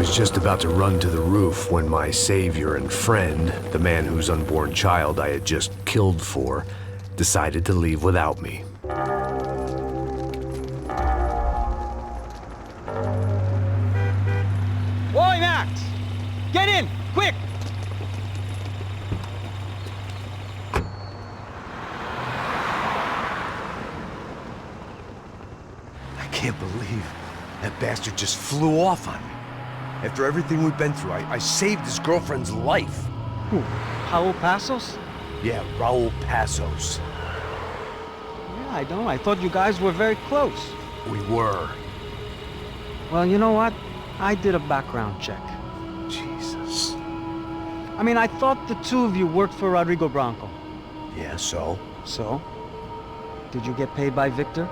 was just about to run to the roof when my savior and friend, the man whose unborn child I had just killed for, decided to leave without me. Boy, Max! Get in! Quick! I can't believe that bastard just flew off on me. After everything we've been through, I saved his girlfriend's life. Who? Raul Passos? Yeah, Raul Passos. Yeah, I know. I thought you guys were very close. We were. Well, you know what? I did a background check. Jesus. I mean, I thought the two of you worked for Rodrigo Branco. Yeah, so? So? Did you get paid by Victor?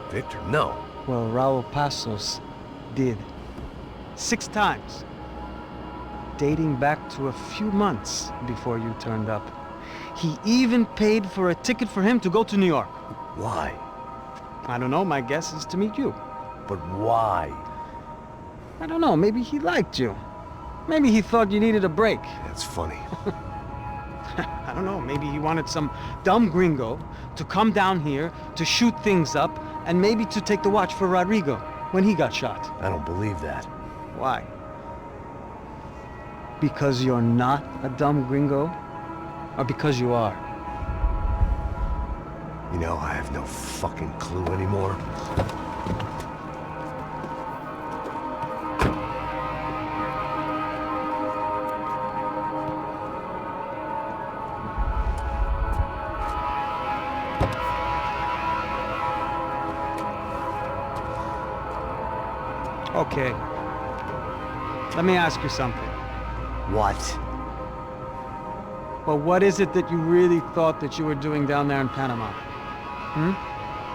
Victor, no. Well, Raul Passos did. 6 times. Dating back to a few months before you turned up. He even paid for a ticket for him to go to New York. Why? I don't know, my guess is to meet you. But why? I don't know, maybe he liked you. Maybe he thought you needed a break. That's funny. I don't know, maybe he wanted some dumb gringo to come down here to shoot things up and maybe to take the watch for Rodrigo when he got shot. I don't believe that. Why? Because you're not a dumb gringo? Or because you are? You know, I have no fucking clue anymore. Okay. Let me ask you something. What? Well, what is it that you really thought that you were doing down there in Panama?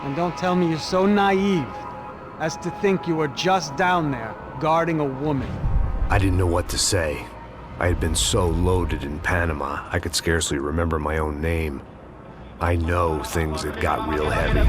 And don't tell me you're so naive as to think you were just down there guarding a woman. I didn't know what to say. I had been so loaded in Panama, I could scarcely remember my own name. I know things had got real heavy.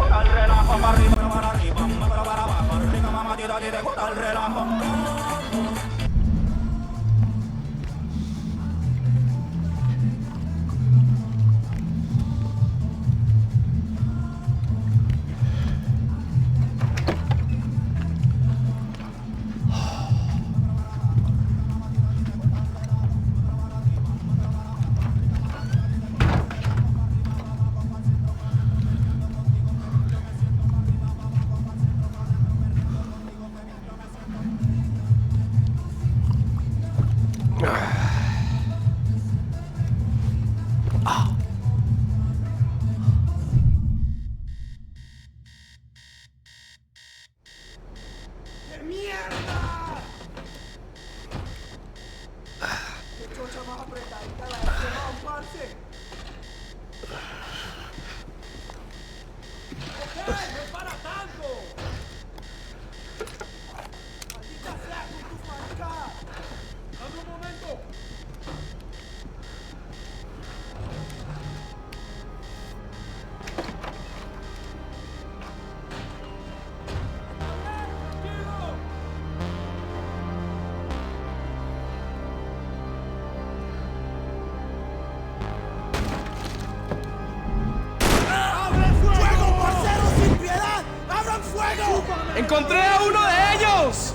¡Encontré a uno de ellos!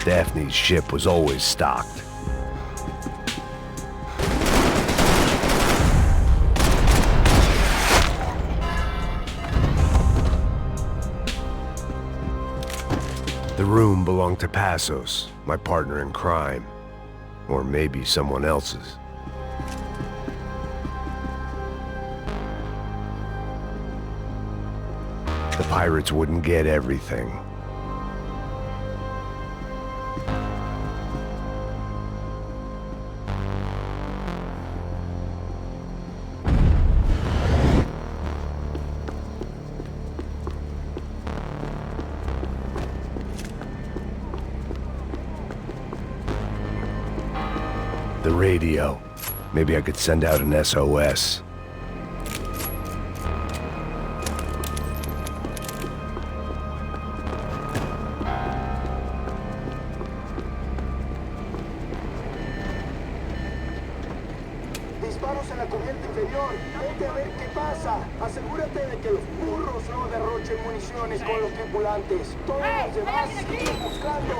Daphne's ship was always stocked. The room belonged to Passos, my partner in crime. Or maybe someone else's. The pirates wouldn't get everything. The radio. Maybe I could send out an SOS. Disparos en la cubierta inferior. Vete a ver qué pasa. Asegúrate de que los burros no derrochen municiones con los tripulantes. Todos los demás siguen buscando.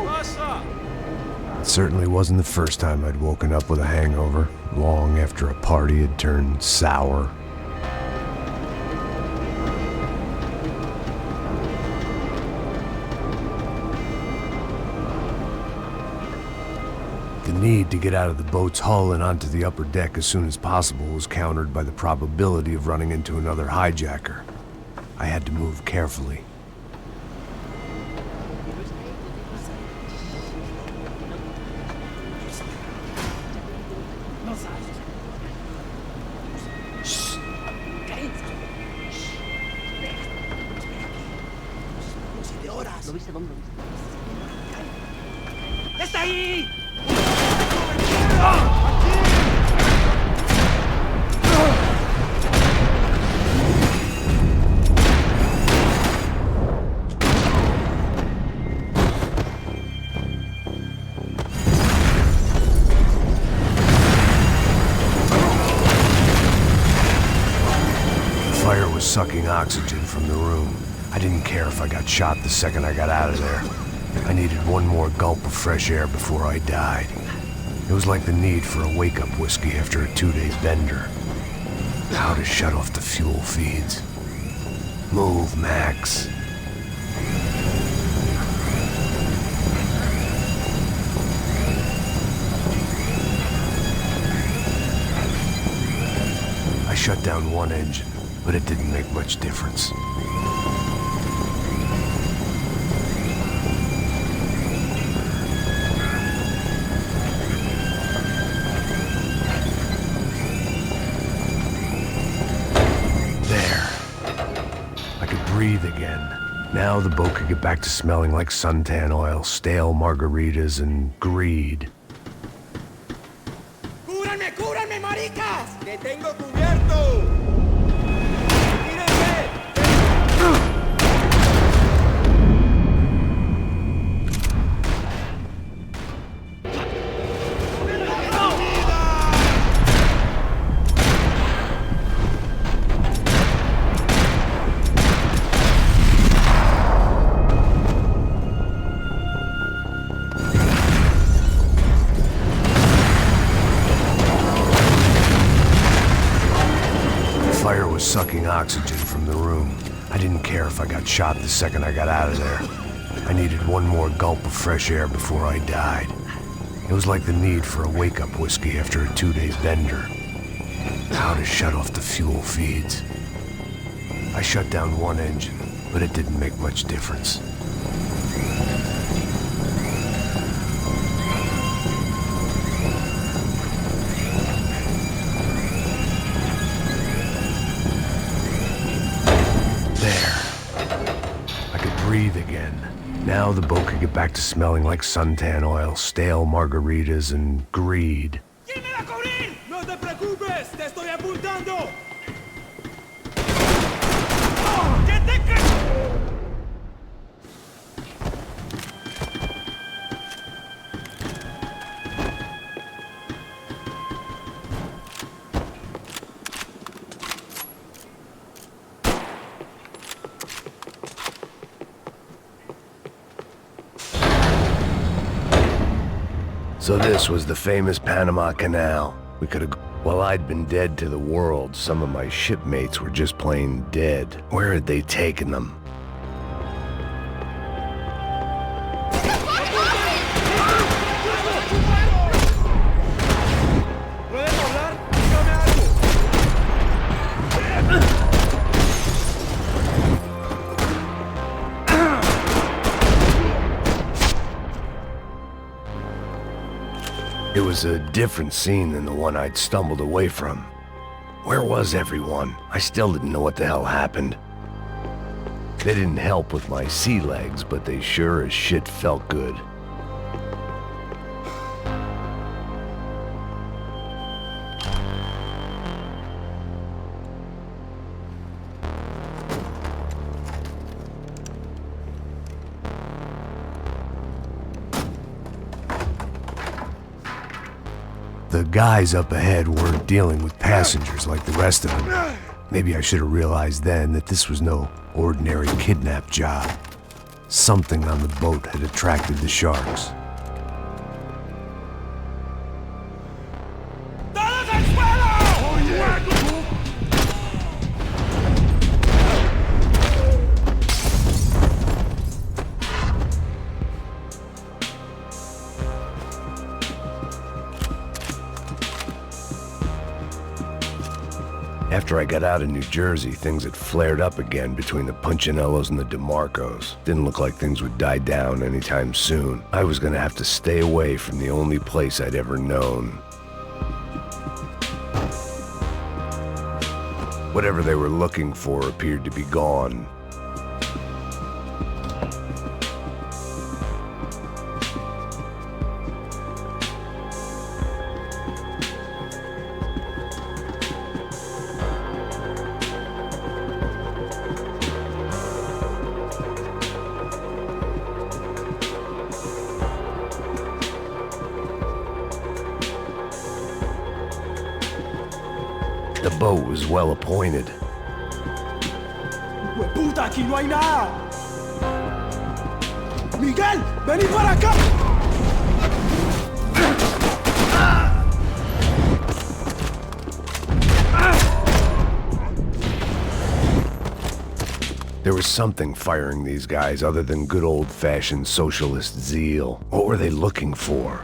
It certainly wasn't the first time I'd woken up with a hangover, long after a party had turned sour. The need to get out of the boat's hull and onto the upper deck as soon as possible was countered by the probability of running into another hijacker. I had to move carefully. ¡Está ahí! The fire was sucking oxygen from the room. I didn't care if I got shot the second I got out of there. I needed one more gulp of fresh air before I died. It was like the need for a wake-up whiskey after a 2-day bender. How to shut off the fuel feeds. Move, Max. I shut down one engine, but it didn't make much difference. Breathe again. Now the boat could get back to smelling like suntan oil, stale margaritas, and greed. ¡Cúbranme, cúbranme, maricas! ¡Que tengo cubierto! ¡Mírenme! Fire was sucking oxygen from the room. I didn't care if I got shot the second I got out of there. I needed one more gulp of fresh air before I died. It was like the need for a wake-up whiskey after a 2-day bender. How to shut off the fuel feeds. I shut down one engine, but it didn't make much difference. Breathe again. Now the boat could get back to smelling like suntan oil, stale margaritas, and greed. ¿Quién me va a cubrir? ¡No te preocupes! ¡Te estoy apuntando! ¡Oh! ¡Que te So this was the famous Panama Canal. We could have... While I'd been dead to the world, some of my shipmates were just plain dead. Where had they taken them? was a different scene than the one I'd stumbled away from. Where was everyone? I still didn't know what the hell happened. They didn't help with my sea legs, but they sure as shit felt good. The guys up ahead weren't dealing with passengers like the rest of them. Maybe I should have realized then that this was no ordinary kidnap job. Something on the boat had attracted the sharks. ¡Todos al suelo! After I got out of New Jersey, things had flared up again between the Punchinellos and the DeMarcos. Didn't look like things would die down anytime soon. I was gonna have to stay away from the only place I'd ever known. Whatever they were looking for appeared to be gone. The boat was well appointed. ¡Puta, aquí no hay nada! ¡Miguel, vení para acá! There was something firing these guys other than good old-fashioned socialist zeal. What were they looking for?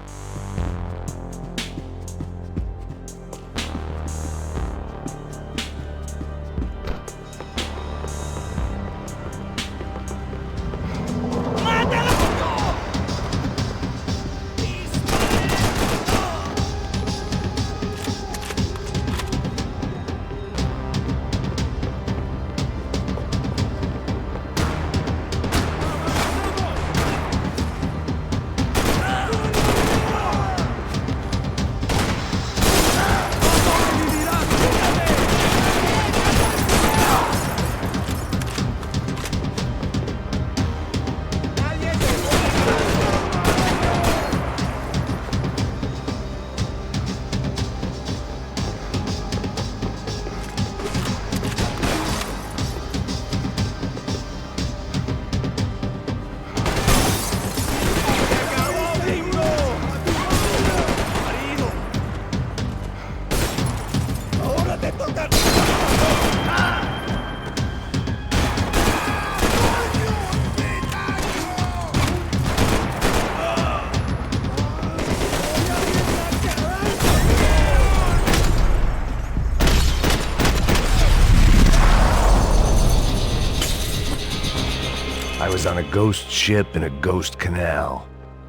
I was on a ghost ship in a ghost canal.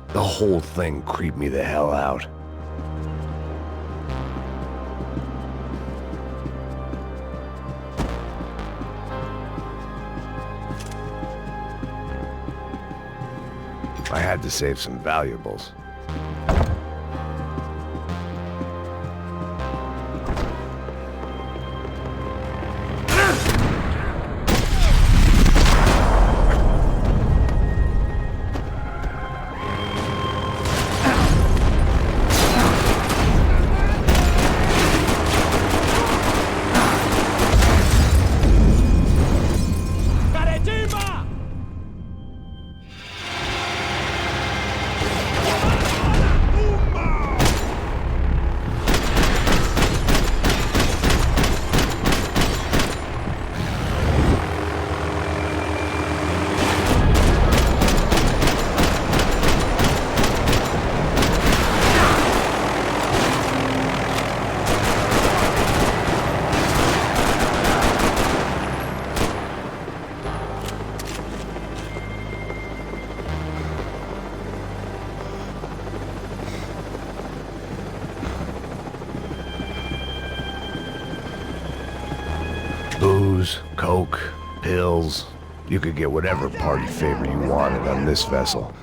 The whole thing creeped me the hell out. I had to save some valuables. ¡Carechimba! Coke, pills. You could get whatever party favor you wanted on this vessel.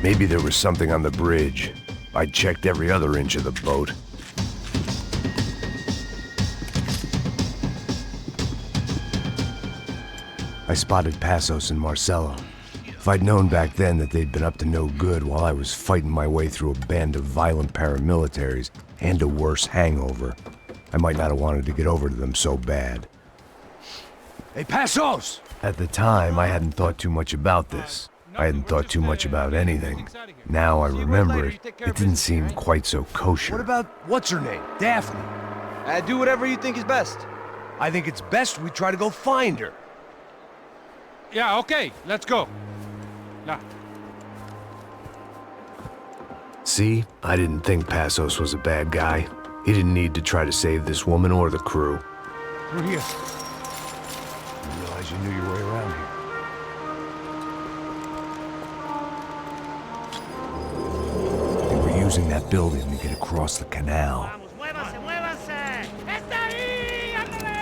Maybe there was something on the bridge. I checked every other inch of the boat. I spotted Passos and Marcelo. If I'd known back then that they'd been up to no good while I was fighting my way through a band of violent paramilitaries and a worse hangover, I might not have wanted to get over to them so bad. Hey, Passos! At the time, I hadn't thought too much about this. I hadn't thought too much about anything. Now I remember it, it didn't seem quite so kosher. What about, what's her name? Daphne. Do whatever you think is best. I think it's best we try to go find her. Yeah, okay, let's go. Nah. See, I didn't think Passos was a bad guy. He didn't need to try to save this woman or the crew. Through here. Didn't realize you knew your way around here. They were using that building to get across the canal. ¡Muévanse, muévanse! ¡Está ahí! ¡Ándale!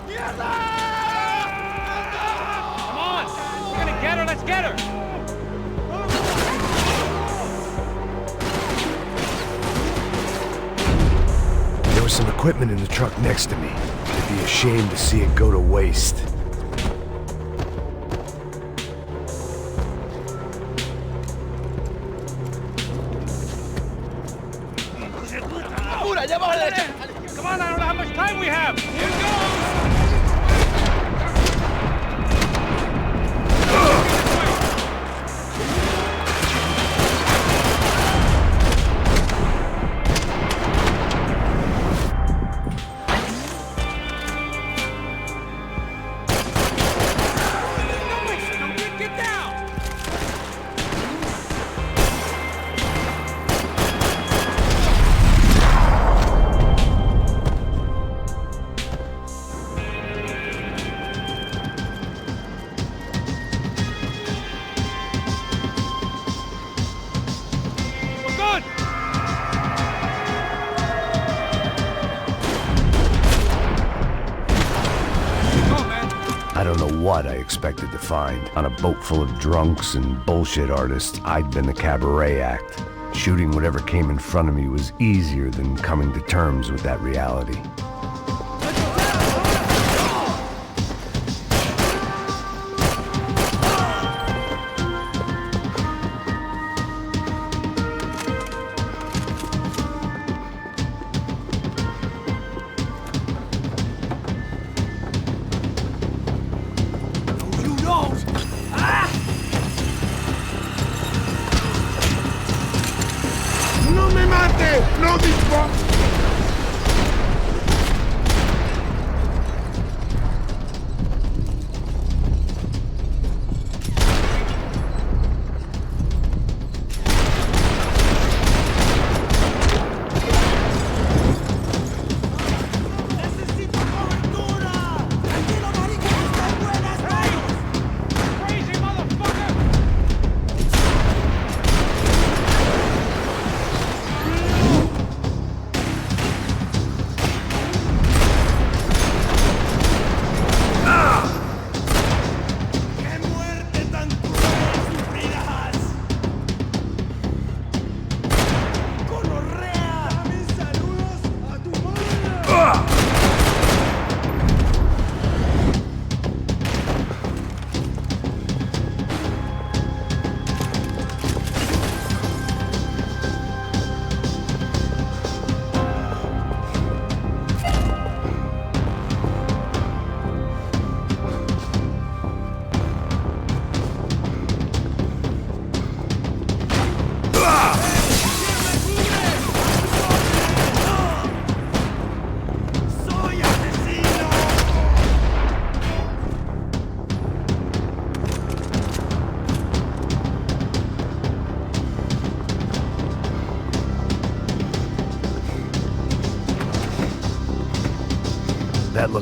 ¡Mierda! Come on! We're gonna get her, let's get her! There was some equipment in the truck next to me. I'd be ashamed to see it go to waste. Come on, I don't know how much time we have! Here goes! Get down! We're good! Go, man! I don't know what I expected to find. On a boat full of drunks and bullshit artists, I'd been the cabaret act. Shooting whatever came in front of me was easier than coming to terms with that reality.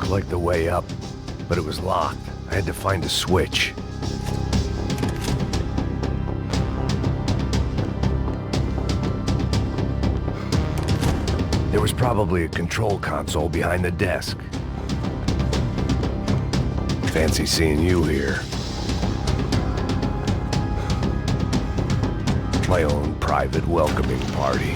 looked like the way up, but it was locked. I had to find a switch. There was probably a control console behind the desk. Fancy seeing you here. My own private welcoming party.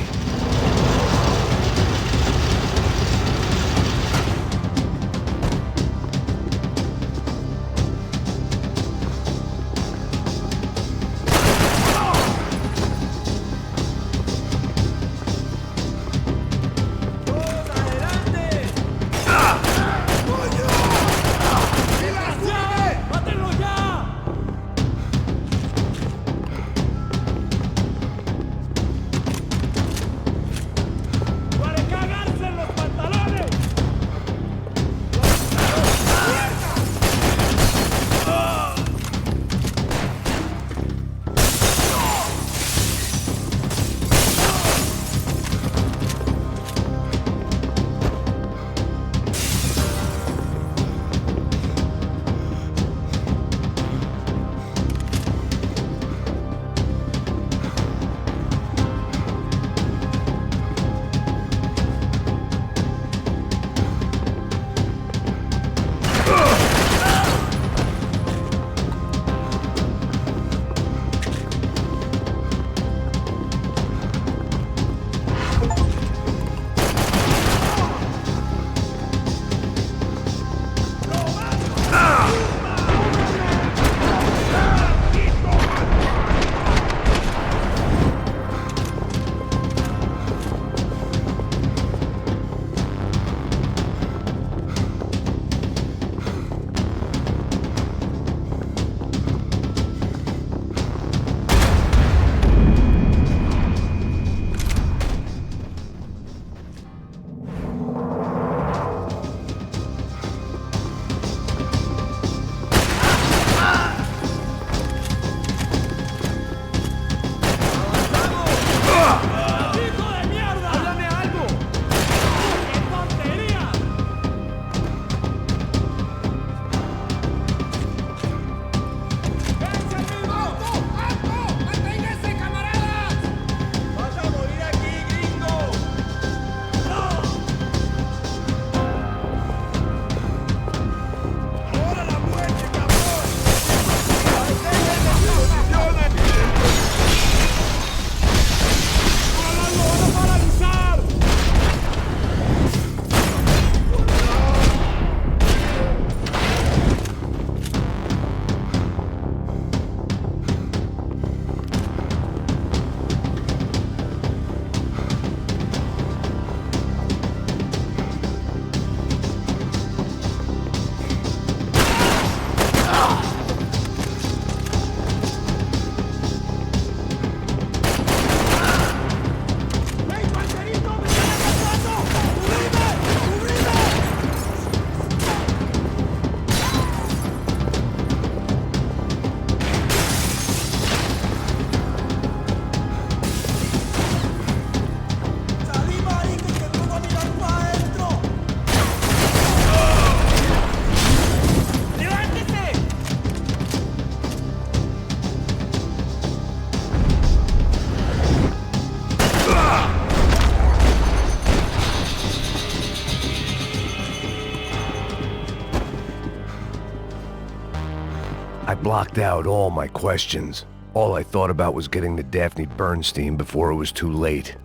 I blocked out all my questions. All I thought about was getting to Daphne Bernstein before it was too late.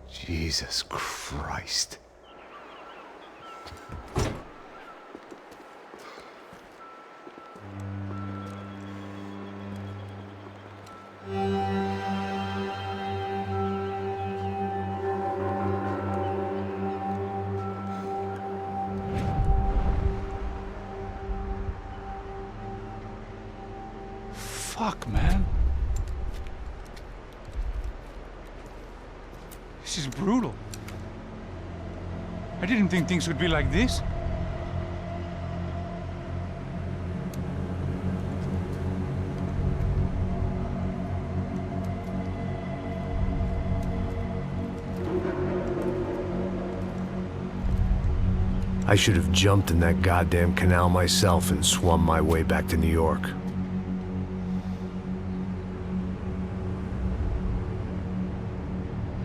Jesus Christ. Fuck, man. This is brutal. I didn't think things would be like this. I should have jumped in that goddamn canal myself and swum my way back to New York.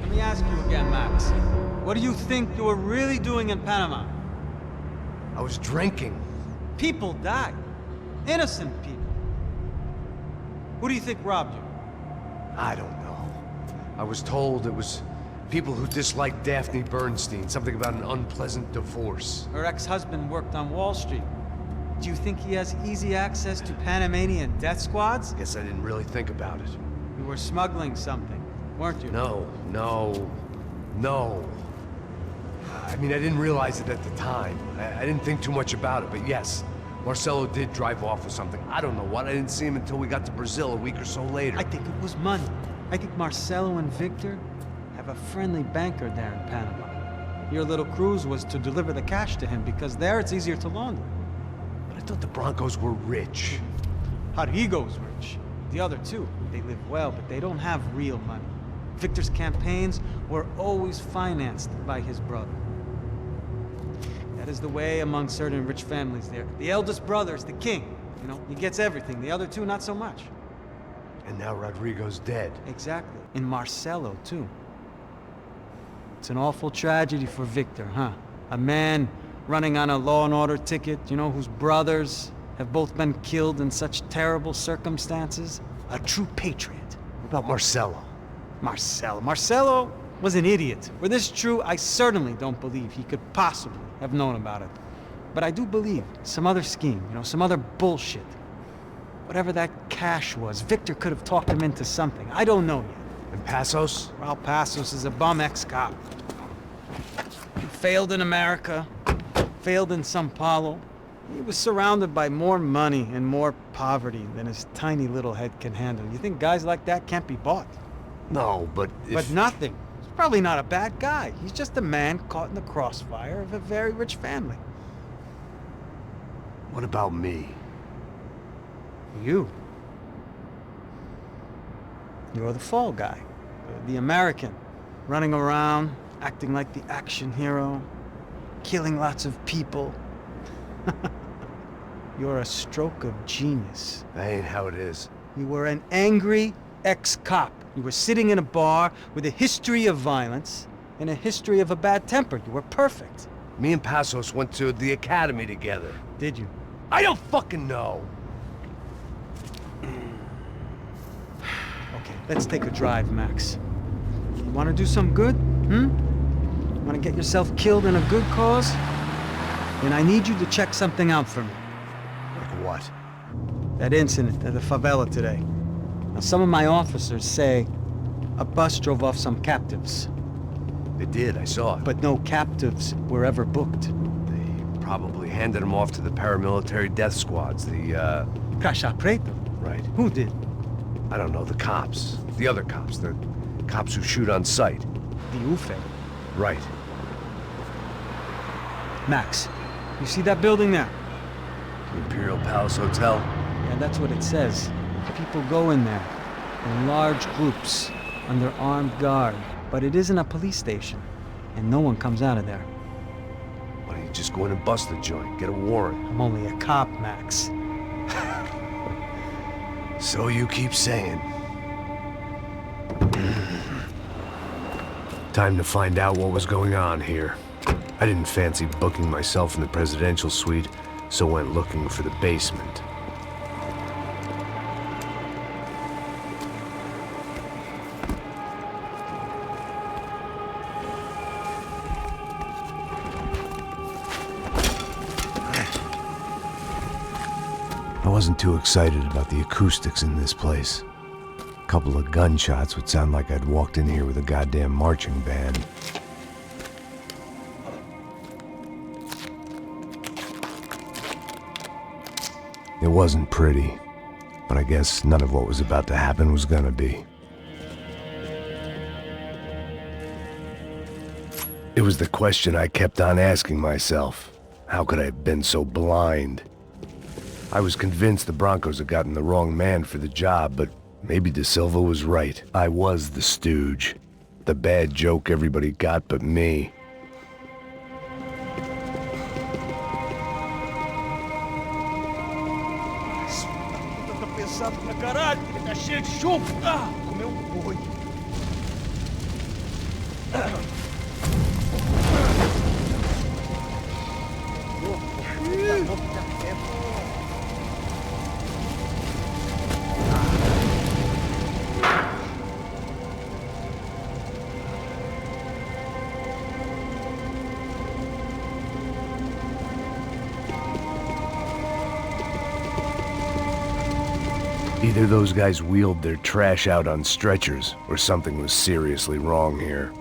Let me ask you again, Max. What do you think you were really doing in Panama? I was drinking. People died. Innocent people. Who do you think robbed you? I don't know. I was told it was people who disliked Daphne Bernstein, something about an unpleasant divorce. Her ex-husband worked on Wall Street. Do you think he has easy access to Panamanian death squads? Guess I didn't really think about it. You were smuggling something, weren't you? No. I mean, I didn't realize it at the time. I didn't think too much about it, but yes, Marcelo did drive off with something. I don't know what. I didn't see him until we got to Brazil a week or so later. I think it was money. I think Marcelo and Victor have a friendly banker there in Panama. Your little cruise was to deliver the cash to him because there it's easier to launder. But I thought the Broncos were rich. Rodrigo's rich. The other two, they live well, but they don't have real money. Victor's campaigns were always financed by his brother. That is the way among certain rich families there. The eldest brother is the king. You know, he gets everything. The other two, not so much. And now Rodrigo's dead. Exactly. And Marcelo, too. It's an awful tragedy for Victor, huh? A man running on a law and order ticket, you know, whose brothers have both been killed in such terrible circumstances. A true patriot. What about Marcelo? Marcelo was an idiot. Were this true, I certainly don't believe he could possibly have known about it. But I do believe some other scheme, you know, some other bullshit. Whatever that cash was, Victor could have talked him into something. I don't know yet. And Passos? Raul Passos is a bum ex-cop. He failed in America, failed in Sao Paulo. He was surrounded by more money and more poverty than his tiny little head can handle. You think guys like that can't be bought? No, but if... But nothing. He's probably not a bad guy. He's just a man caught in the crossfire of a very rich family. What about me? You. You're the fall guy. The American. Running around, acting like the action hero. Killing lots of people. You're a stroke of genius. That ain't how it is. You were an angry ex-cop. You were sitting in a bar with a history of violence and a history of a bad temper. You were perfect. Me and Passos went to the academy together. Did you? I don't fucking know! Okay, let's take a drive, Max. You want to do some good? Want to get yourself killed in a good cause? Then I need you to check something out for me. Like what? That incident at the favela today. Now, some of my officers say a bus drove off some captives. They did, I saw it. But no captives were ever booked. They probably handed them off to the paramilitary death squads, the, Caixa Preta? Right. Who did? I don't know, the cops. The other cops. The cops who shoot on sight. The UFE. Right. Max, you see that building there? The Imperial Palace Hotel? Yeah, that's what it says. People go in there in large groups under armed guard. But it isn't a police station, and no one comes out of there. Why don't you just go in and bust the joint? Get a warrant. I'm only a cop, Max. So you keep saying. Time to find out what was going on here. I didn't fancy booking myself in the presidential suite, so went looking for the basement. I wasn't too excited about the acoustics in this place. A couple of gunshots would sound like I'd walked in here with a goddamn marching band. It wasn't pretty, but I guess none of what was about to happen was gonna be. It was the question I kept on asking myself. How could I have been so blind? I was convinced the Broncos had gotten the wrong man for the job, but maybe De Silva was right. I was the stooge. The bad joke everybody got but me. cheio de chumbo. Comeu um boi. Either those guys wheeled their trash out on stretchers, or something was seriously wrong here.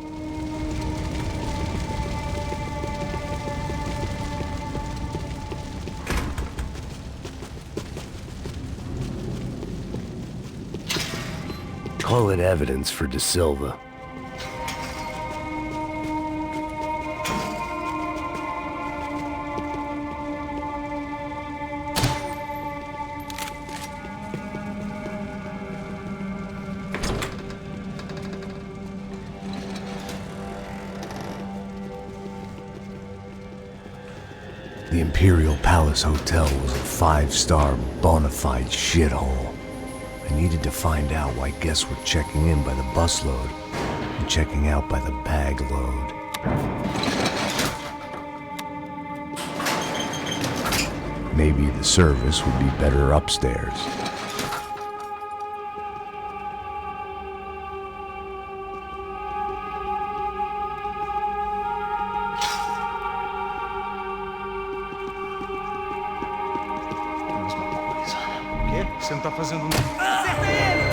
Call it evidence for De Silva. The Imperial Palace Hotel was a five-star, bona fide shithole. I needed to find out why guests were checking in by the busload and checking out by the bag load. Maybe the service would be better upstairs. Você não tá fazendo nada. Acertei ele!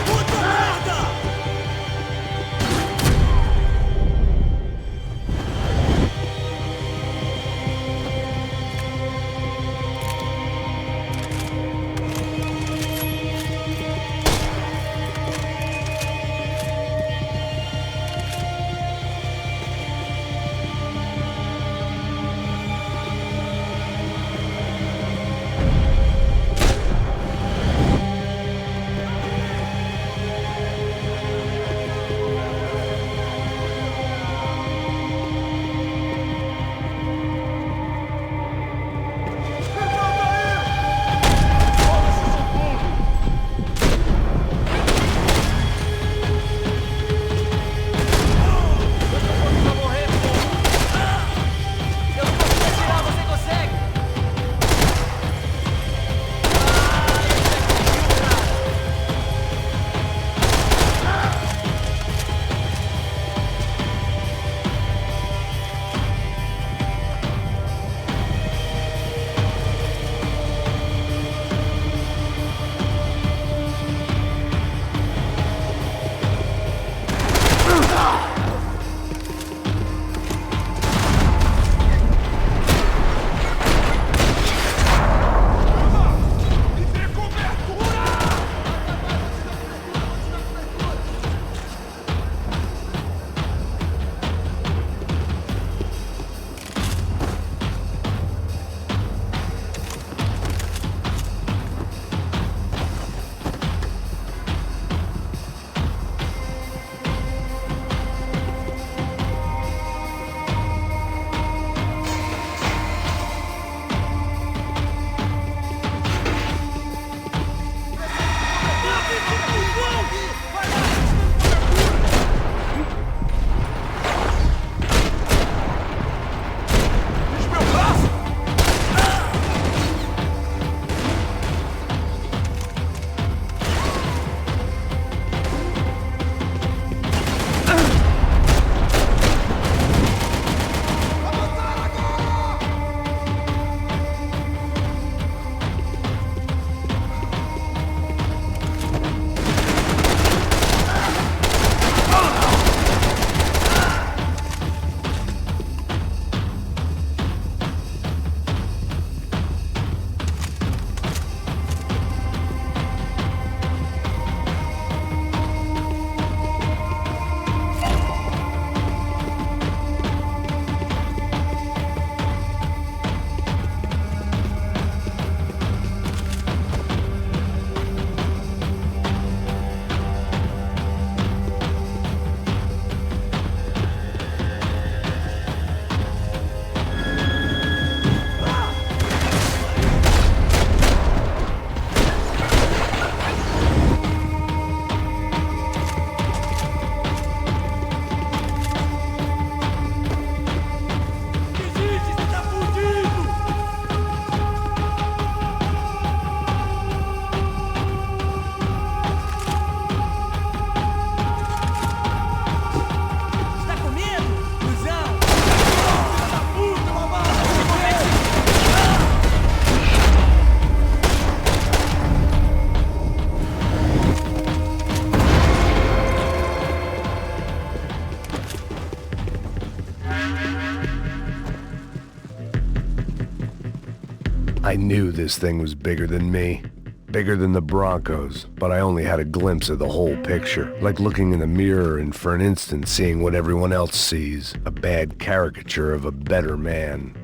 Puta merda! knew this thing was bigger than me. Bigger than the Broncos, but I only had a glimpse of the whole picture, like looking in the mirror and for an instant seeing what everyone else sees, a bad caricature of a better man.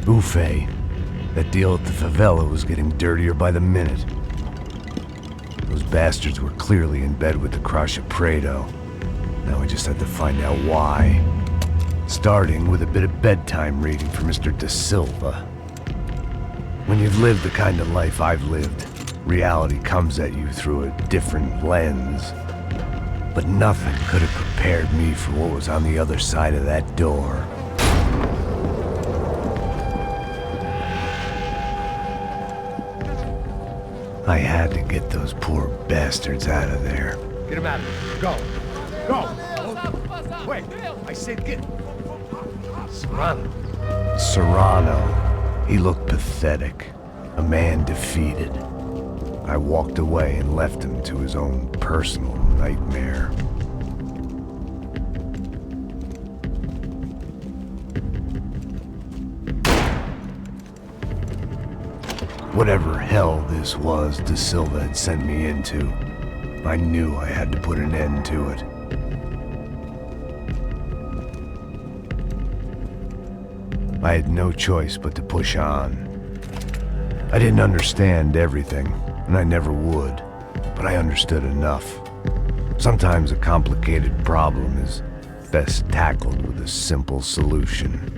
Buffet. That deal at the favela was getting dirtier by the minute. Those bastards were clearly in bed with the Crusher Prado. Now I just had to find out why. Starting with a bit of bedtime reading for Mr. Da Silva. When you've lived the kind of life I've lived, reality comes at you through a different lens. But nothing could have prepared me for what was on the other side of that door. I had to get those poor bastards out of there. Get him out of there. Go. Go. Wait, I said get... Serrano. Serrano. He looked pathetic. A man defeated. I walked away and left him to his own personal nightmare. Whatever hell this was Da Silva had sent me into, I knew I had to put an end to it. I had no choice but to push on. I didn't understand everything, and I never would, but I understood enough. Sometimes a complicated problem is best tackled with a simple solution.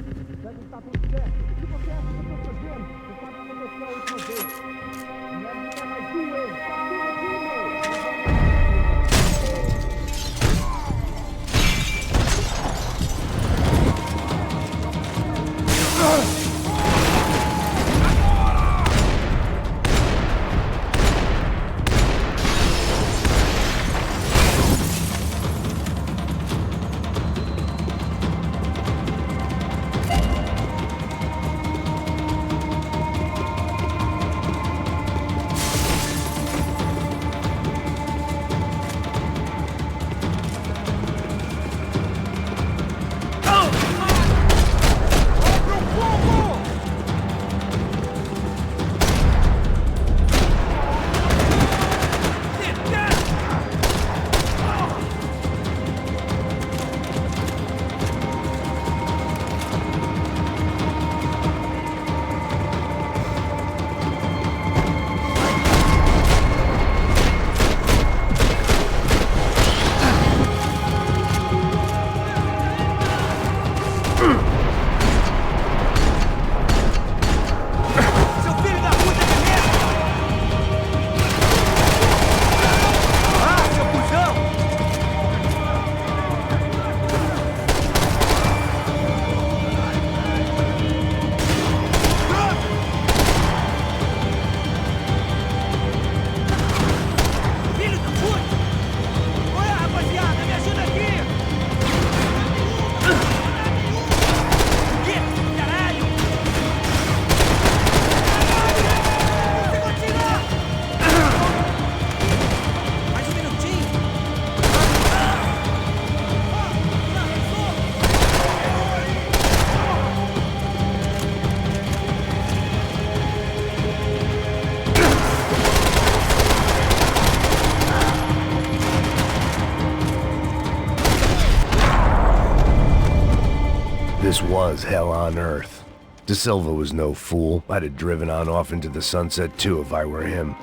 This was hell on earth. Da Silva was no fool. I'd have driven on off into the sunset too if I were him.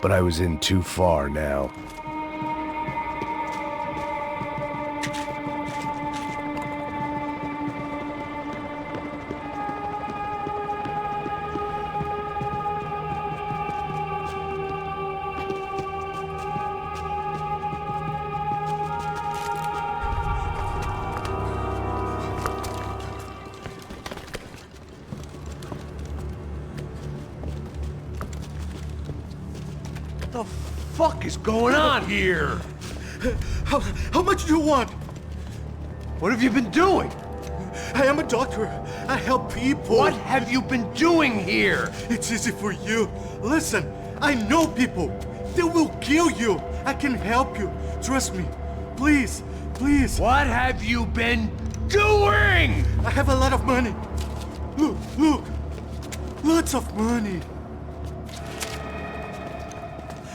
But I was in too far now. What the fuck is going on here? How much do you want? What have you been doing? I am a doctor. I help people. What have you been doing here? It's easy for you. Listen, I know people. They will kill you. I can help you. Trust me. Please, please. What have you been doing? I have a lot of money. Look, look. Lots of money.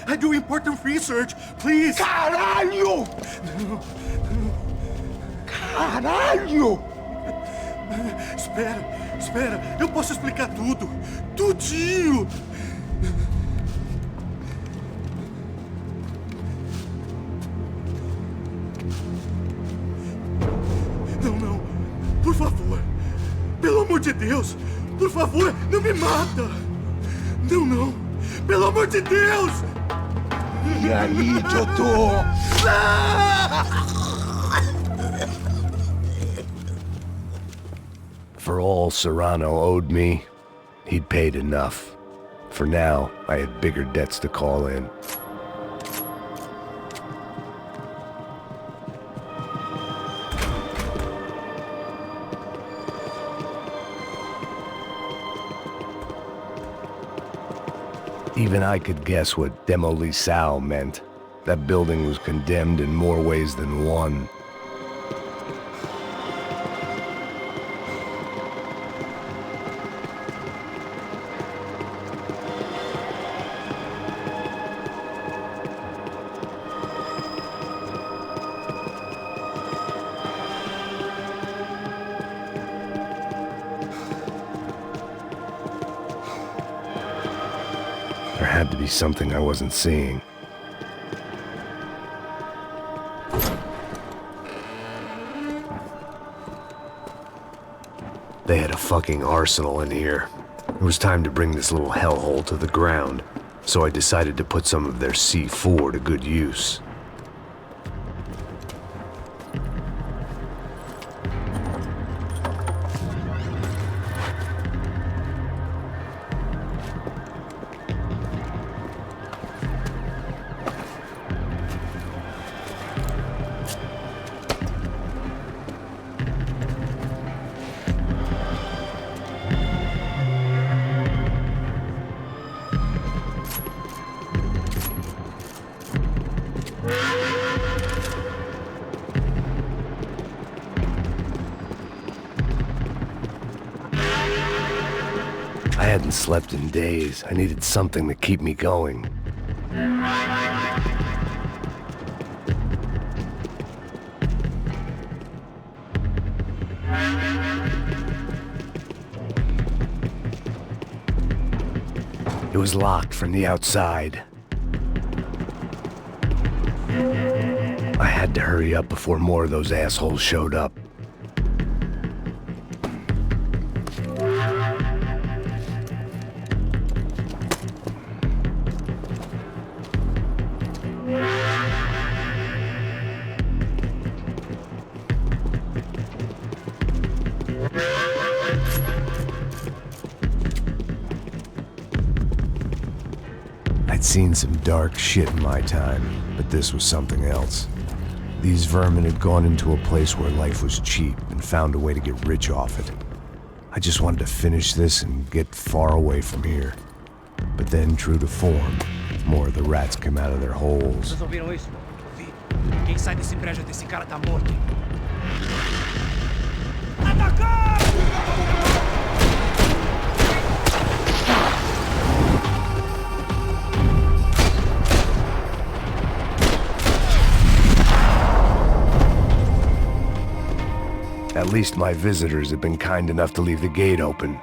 I do important research. Please. Caralho! Caralho! Espera. Eu posso explicar tudo. Tudinho. Não. Por favor. Pelo amor de Deus. Por favor, não me mata. Não. Pelo amor de Deus. E aí, doutor? For all Serrano owed me, he'd paid enough. For now, I had bigger debts to call in. Even I could guess what demolissao meant. That building was condemned in more ways than one. There had to be something I wasn't seeing. They had a fucking arsenal in here. It was time to bring this little hellhole to the ground, so I decided to put some of their C4 to good use. I hadn't slept in days. I needed something to keep me going. It was locked from the outside. I had to hurry up before more of those assholes showed up. I'd seen some dark shit in my time, but this was something else. These vermin had gone into a place where life was cheap and found a way to get rich off it. I just wanted to finish this and get far away from here. But then, true to form, more of the rats came out of their holes. Vocês ouviram isso? Vi. Quem sai desse prédio desse cara tá morto. Atacar! At least my visitors had been kind enough to leave the gate open.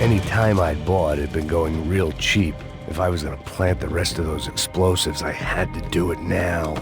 Any time I'd bought had been going real cheap. If I was gonna plant the rest of those explosives, I had to do it now.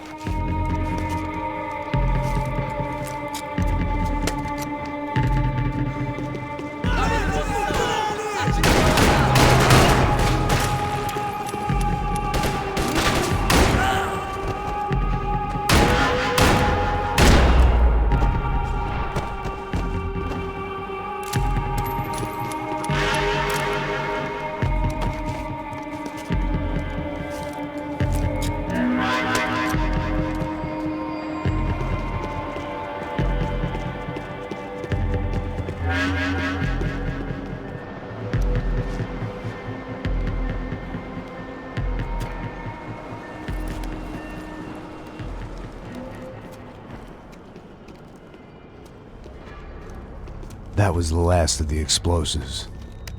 That was the last of the explosives.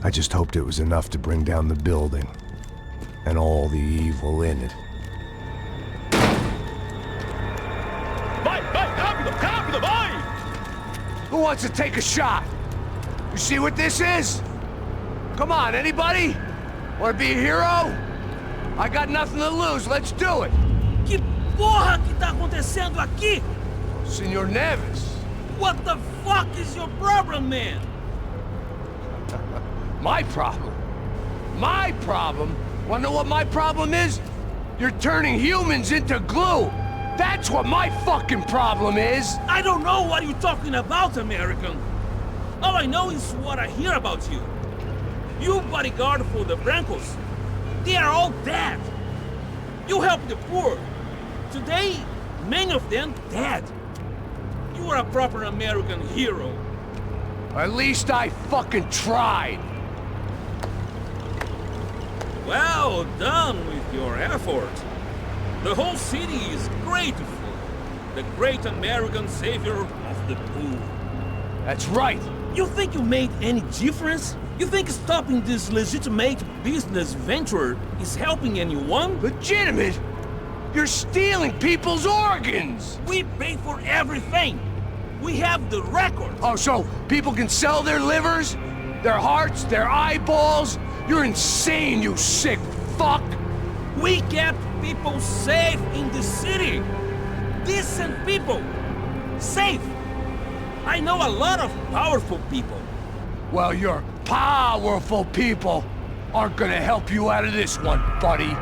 I just hoped it was enough to bring down the building and all the evil in it. Vai, vai, rápido, rápido, vai! Who wants to take a shot? You see what this is? Come on, anybody? Want to be a hero? I got nothing to lose, let's do it! Que porra que tá acontecendo aqui? Senor Neves. What the fuck is your problem, man? My problem? My problem? Wanna know what my problem is? You're turning humans into glue! That's what my fucking problem is! I don't know what you're talking about, American. All I know is what I hear about you. You bodyguard for the Brancos. They are all dead. You help the poor. Today, many of them dead. You are a proper American hero. At least I fucking tried! Well done with your effort. The whole city is grateful. The great American savior of the poor. That's right! You think you made any difference? You think stopping this legitimate business venture is helping anyone? Legitimate? You're stealing people's organs! We pay for everything. We have the records. Oh, so people can sell their livers? Their hearts? Their eyeballs? You're insane, you sick fuck! We kept people safe in the city. Decent people. Safe. I know a lot of powerful people. Well, your powerful people aren't gonna help you out of this one, buddy.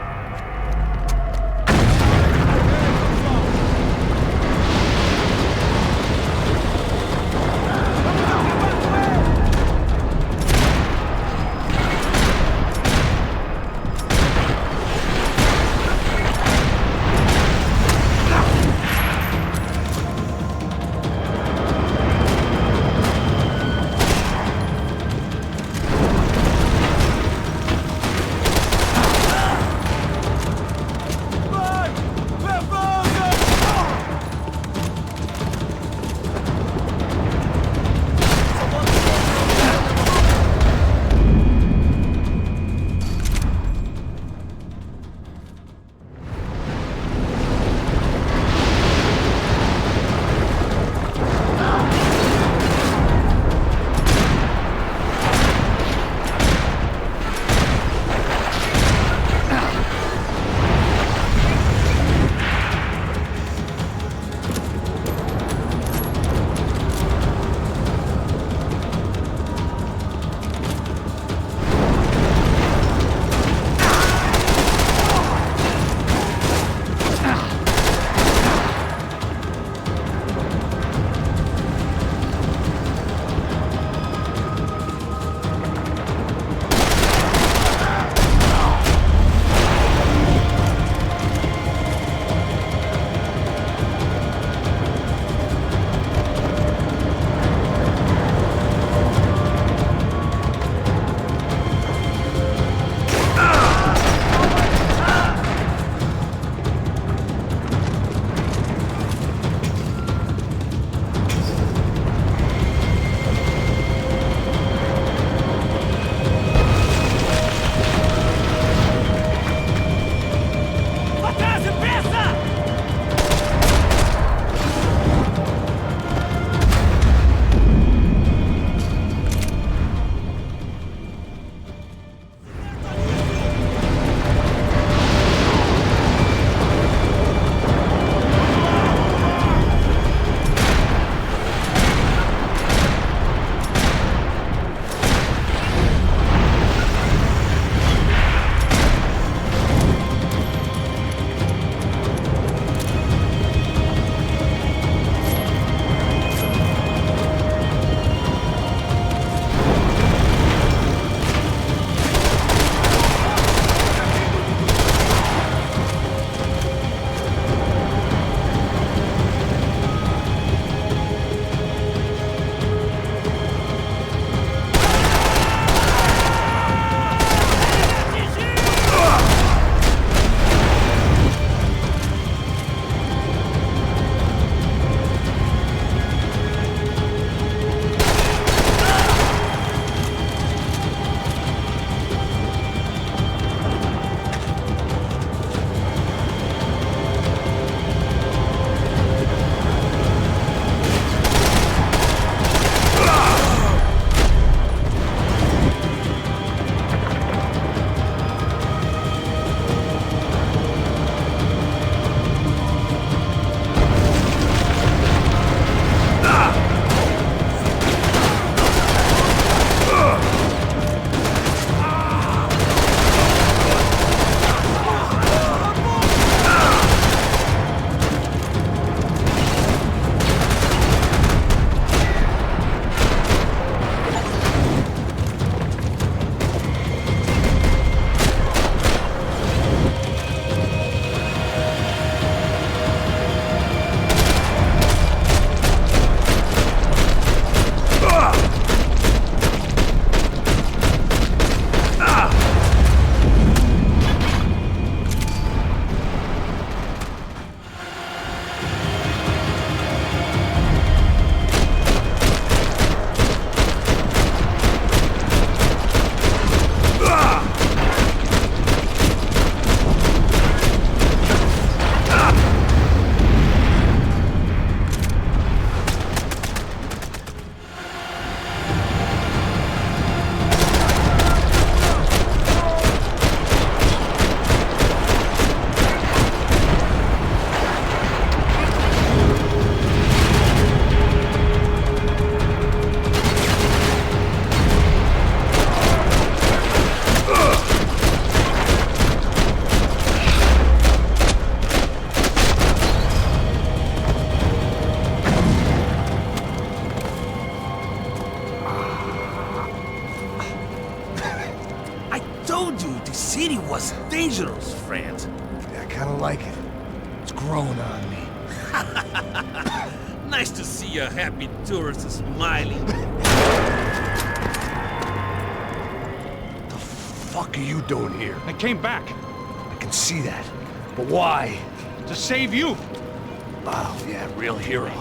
city was dangerous, friend. I kinda like it. It's growing on me. Nice to see a happy tourist smiling. The fuck are you doing here? I came back I can see that. But why? to save you. Oh, yeah, real hero.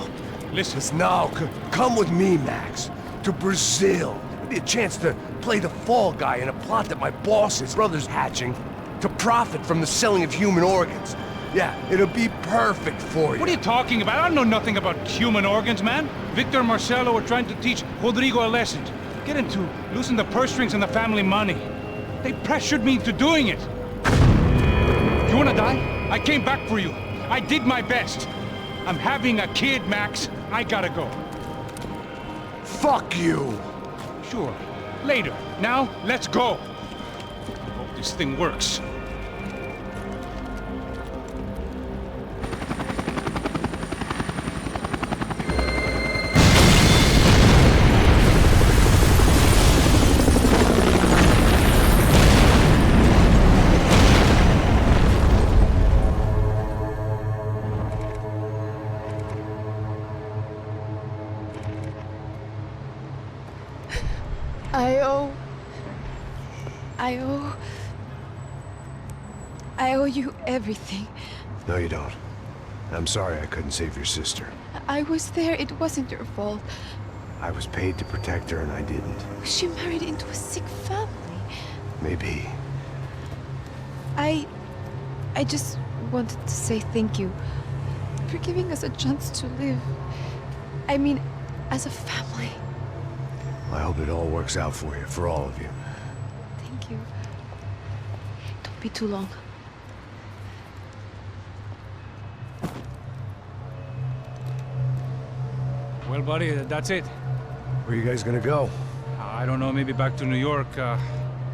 Listen, Listen, now, come with me, Max. To Brazil. Be a chance to play the fall guy in a plot that my boss's brother's hatching to profit from the selling of human organs. Yeah, it'll be perfect for you. what are you talking about? I know nothing about human organs, man. Victor and Marcelo were trying to teach Rodrigo a lesson. Get him to loosen the purse strings and the family money. They pressured me into doing it. You wanna die? I came back for you. I did my best. I'm having a kid, Max. I gotta go. Fuck you! Sure. Later. Now, let's go. Hope this thing works. I owe you everything. No, you don't. I'm sorry I couldn't save your sister. I was there. It wasn't your fault. I was paid to protect her and I didn't. She married into a sick family. Maybe. I just wanted to say thank you for giving us a chance to live. I mean, as a family. I hope it all works out for you, for all of you. Thank you. Don't be too long. Well, buddy, that's it. Where are you guys gonna go? I don't know, maybe back to New York,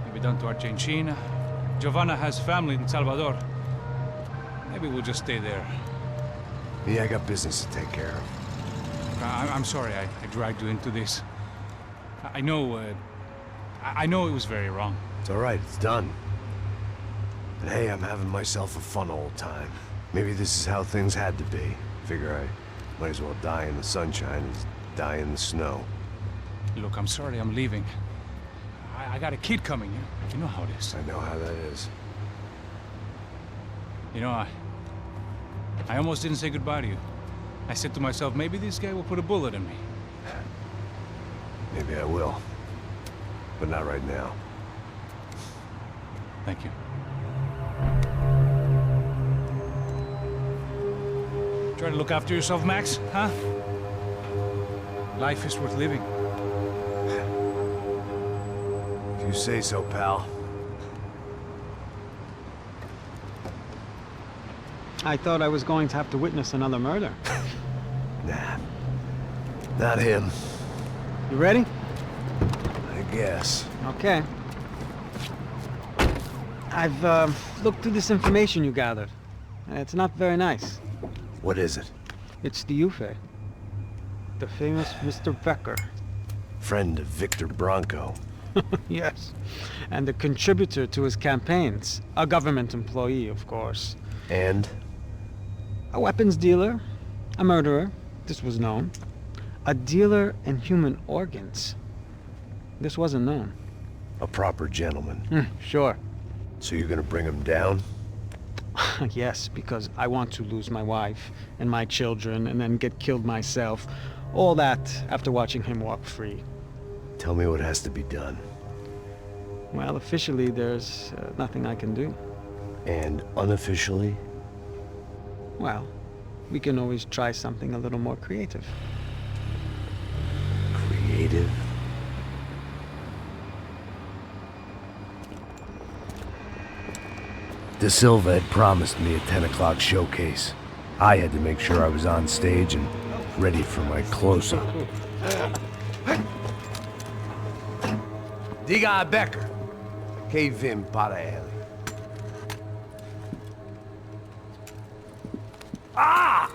maybe down to Argentina. Giovanna has family in Salvador. Maybe we'll just stay there. Yeah, I got business to take care of. I'm sorry I dragged you into this. I know it was very wrong. It's all right, it's done. And hey, I'm having myself a fun old time. Maybe this is how things had to be. Figure I might as well die in the sunshine as die in the snow. Look, I'm sorry I'm leaving. I got a kid coming, you know how it is. I know how that is. You know, I almost didn't say goodbye to you. I said to myself, maybe this guy will put a bullet in me. Maybe I will. But not right now. Thank you. Try to look after yourself, Max, huh? Life is worth living. If you say so, pal. I thought I was going to have to witness another murder. Nah. Not him. You ready? I guess. Okay. I've looked through this information you gathered. It's not very nice. What is it? It's the Ufe. The famous Mr. Becker. Friend of Victor Bronco. Yes. And a contributor to his campaigns. A government employee, of course. And? A weapons dealer. A murderer. This was known. A dealer in human organs. This wasn't known. A proper gentleman. Sure. So you're gonna bring him down? Yes, because I want to lose my wife and my children and then get killed myself. All that after watching him walk free. Tell me what has to be done. Well, officially, there's nothing I can do. And unofficially? Well, we can always try something a little more creative. Creative? De Silva had promised me a 10 o'clock showcase. I had to make sure I was on stage and ready for my close-up. Diga a Becker. Que vim para ele. Ah!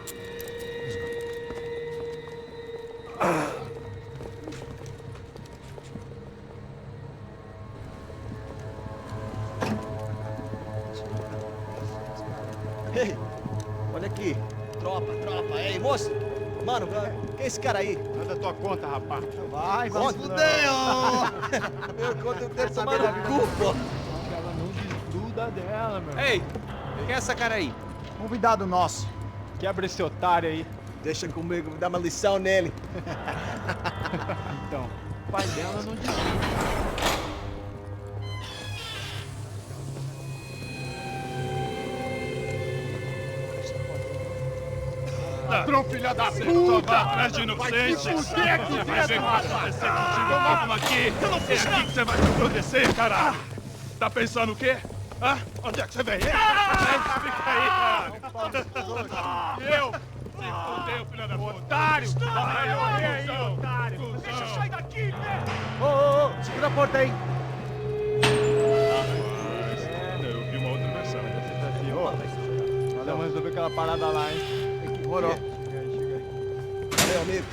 moço. Mano, quem é esse cara aí? Manda tua conta, rapaz. Vai, fudeu! Eu conto o tempo tomando no cu, pô. Ela não desgruda dela, meu. Ei, quem é essa cara aí? Convidado nosso. Quebra esse otário aí. Deixa comigo, vou dar uma lição nele. Então, o pai dela não desgruda. Ladrão, filha da puta! Vai atrás de inocentes! Vai ver o que vai acontecer contigo mesmo aqui! É aqui que você vai se proteger, caralho! Tá pensando o quê? Hã? Onde é que você vem? Fica aí, caralho! Eu? Se fodeu, filha da puta! Otário! Vai morrer aí, otário! Deixa eu sair daqui, né? Ô, segura a porta aí. Eu vi uma outra versão. Valeu, mas resolver aquela parada lá, hein? Morou. Chega aí. Valeu, amigo.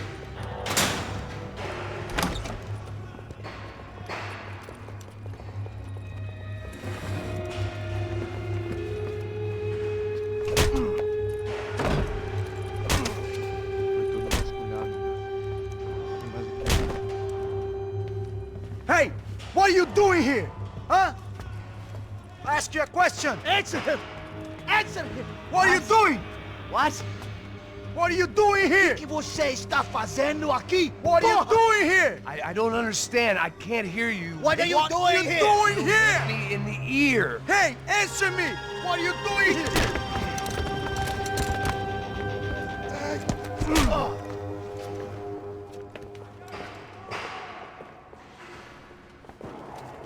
Foi tudo vasculhado. Tem mais o quê? Hey! What are you doing here? Huh? I ask you a question. Answer him! Answer him! What are you doing? What? What are you doing here? O que você está fazendo aqui? What are you doing here? I don't understand. I can't hear you. What are you doing here? Doing here? Me in the ear. Hey, answer me! What are you doing here?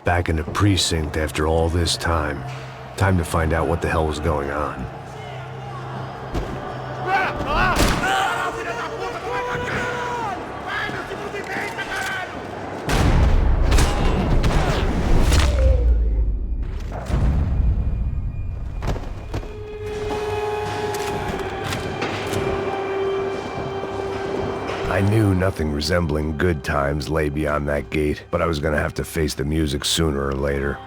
Back in the precinct after all this time. Time to find out what the hell was going on. I knew nothing resembling good times lay beyond that gate, but I was gonna have to face the music sooner or later.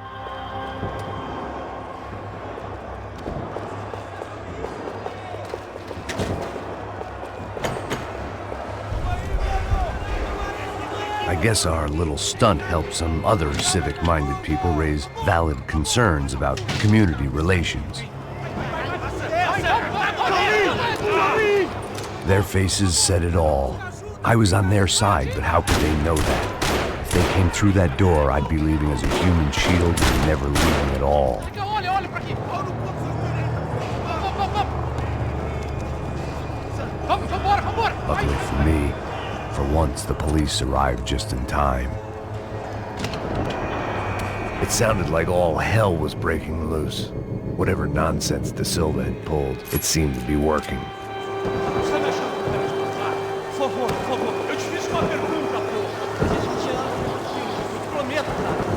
I guess our little stunt helped some other civic-minded people raise valid concerns about community relations. Their faces said it all. I was on their side, but how could they know that? If they came through that door, I'd be leaving as a human shield and never leaving at all. Luckily for me, for once the police arrived just in time. It sounded like all hell was breaking loose. Whatever nonsense De Silva had pulled, it seemed to be working. Por favor, eu te fiz uma pergunta, porra. Se a gente anda, eu prometo, cara.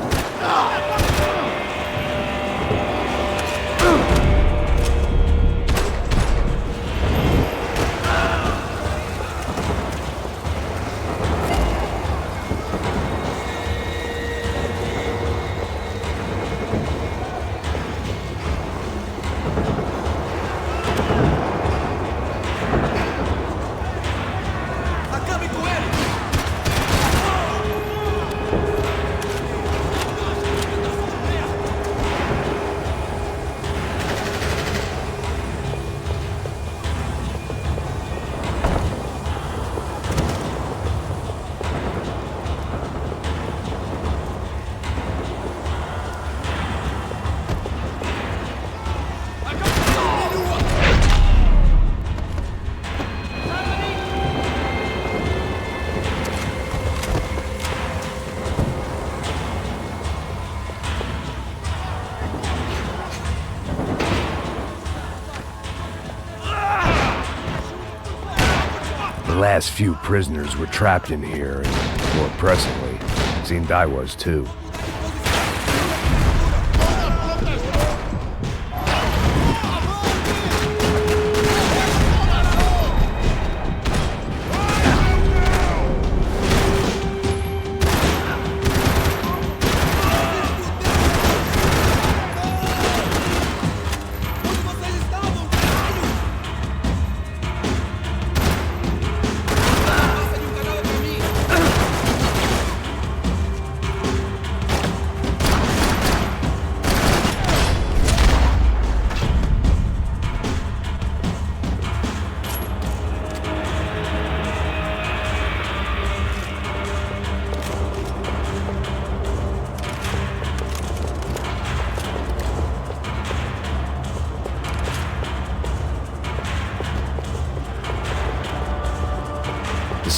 The last few prisoners were trapped in here, and more pressingly, it seemed I was too.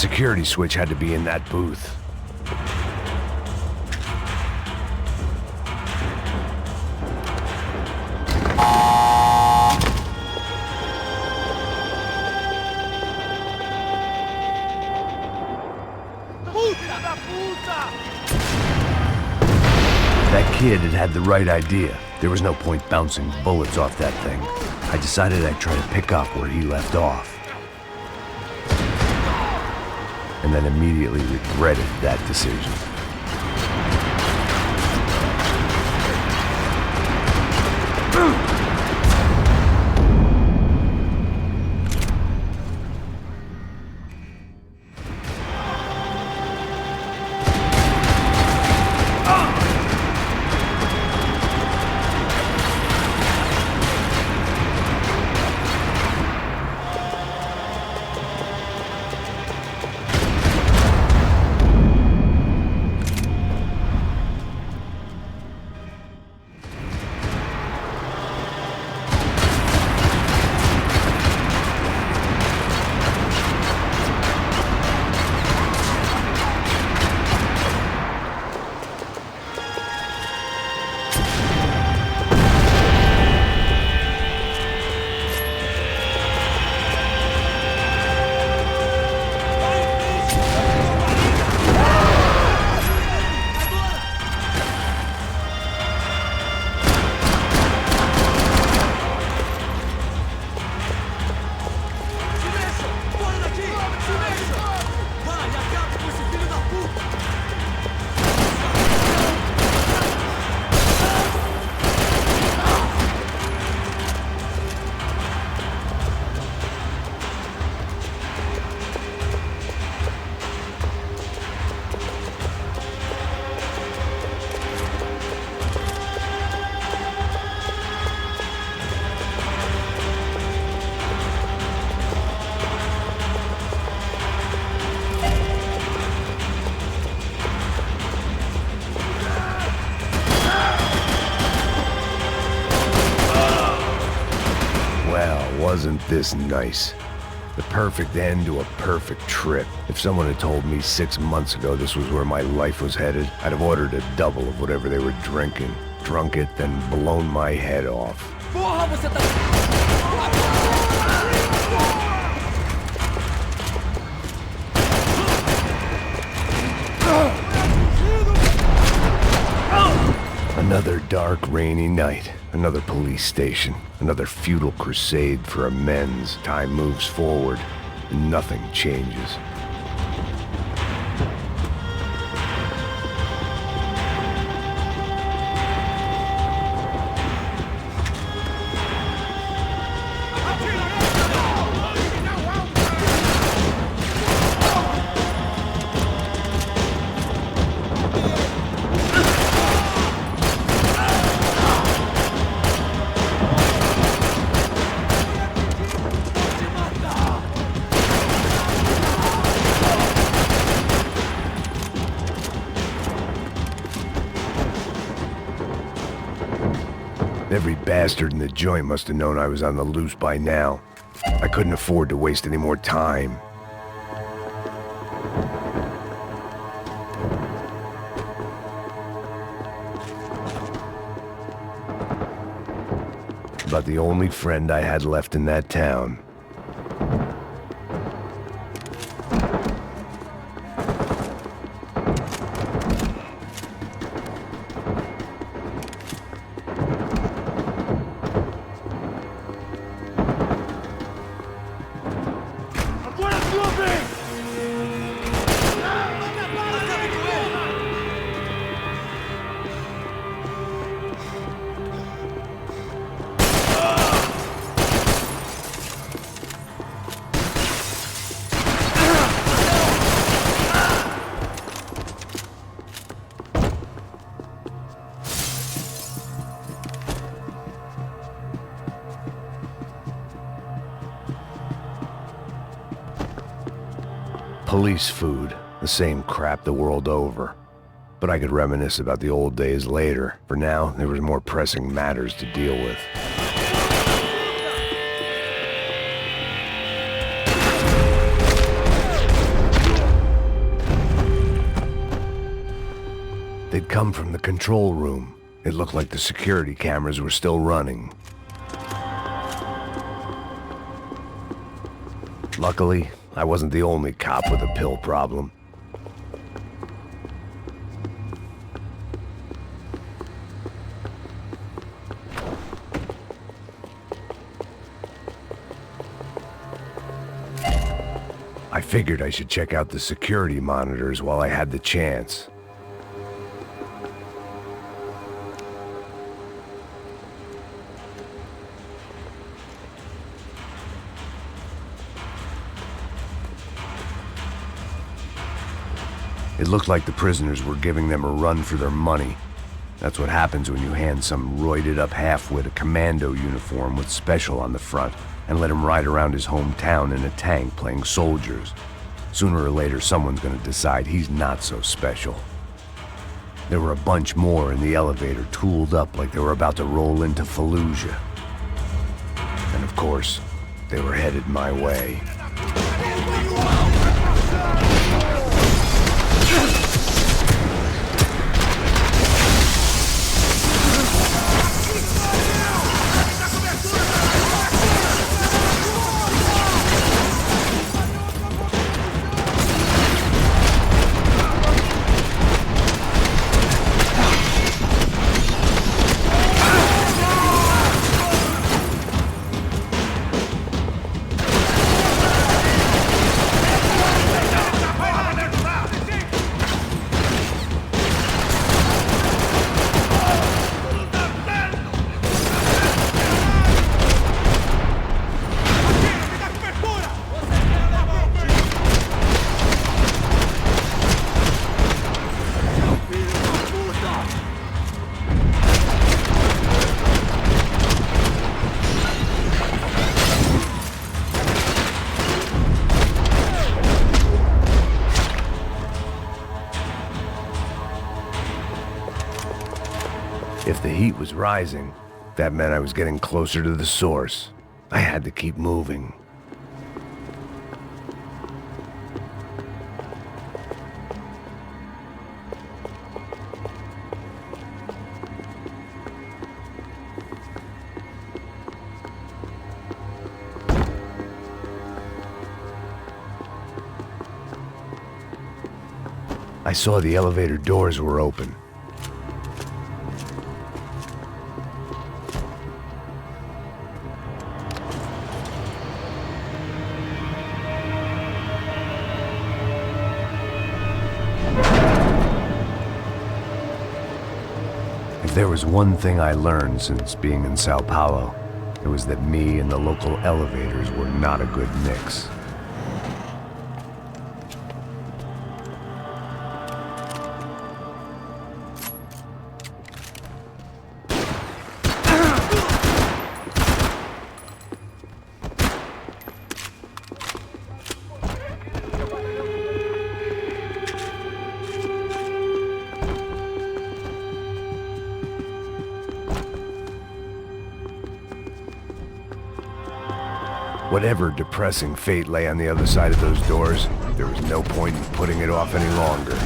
security switch had to be in that booth. That kid had the right idea. There was no point bouncing bullets off that thing. I decided I'd try to pick up where he left off. And then immediately regretted that decision. Wasn't this nice? The perfect end to a perfect trip. If someone had told me 6 months ago this was where my life was headed, I'd have ordered a double of whatever they were drinking, drunk it, then blown my head off. Porra, você tá... Another dark, rainy night. Another police station. Another futile crusade for amends. Time moves forward, and nothing changes. Every bastard in the joint must have known I was on the loose by now. I couldn't afford to waste any more time. About the only friend I had left in that town. Police food, the same crap the world over. But I could reminisce about the old days later. For now, there was more pressing matters to deal with. They'd come from the control room. It looked like the security cameras were still running. Luckily, I wasn't the only cop with a pill problem. I figured I should check out the security monitors while I had the chance. It looked like the prisoners were giving them a run for their money. That's what happens when you hand some roided-up halfwit a commando uniform with special on the front and let him ride around his hometown in a tank playing soldiers. Sooner or later, someone's gonna decide he's not so special. There were a bunch more in the elevator, tooled up like they were about to roll into Fallujah. And of course, they were headed my way. If the heat was rising, that meant I was getting closer to the source. I had to keep moving. I saw the elevator doors were open. If there was one thing I learned since being in Sao Paulo, it was that me and the local elevators were not a good mix. Whatever depressing fate lay on the other side of those doors, there was no point in putting it off any longer.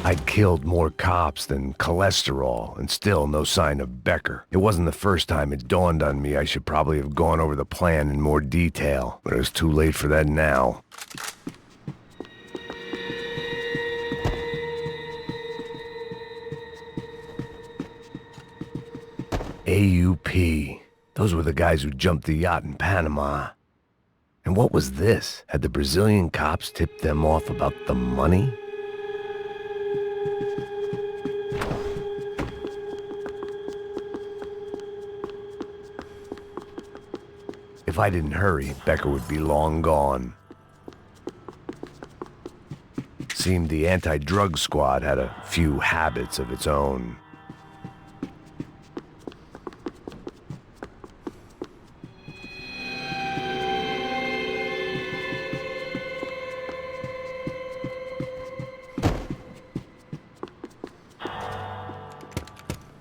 I'd killed more cops than cholesterol, and still no sign of Becker. It wasn't the first time it dawned on me I should probably have gone over the plan in more detail, but it was too late for that now. AUP. Those were the guys who jumped the yacht in Panama. And what was this? Had the Brazilian cops tipped them off about the money? If I didn't hurry, Becker would be long gone. Seemed the anti-drug squad had a few habits of its own.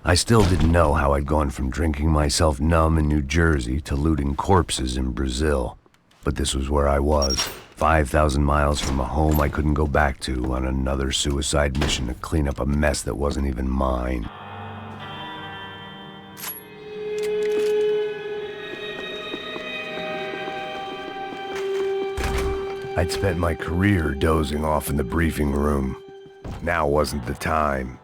I still didn't know how I'd gone from drinking myself numb in New Jersey to looting corpses in Brazil. But this was where I was, 5,000 miles from a home I couldn't go back to, on another suicide mission to clean up a mess that wasn't even mine. I'd spent my career dozing off in the briefing room. Now wasn't the time.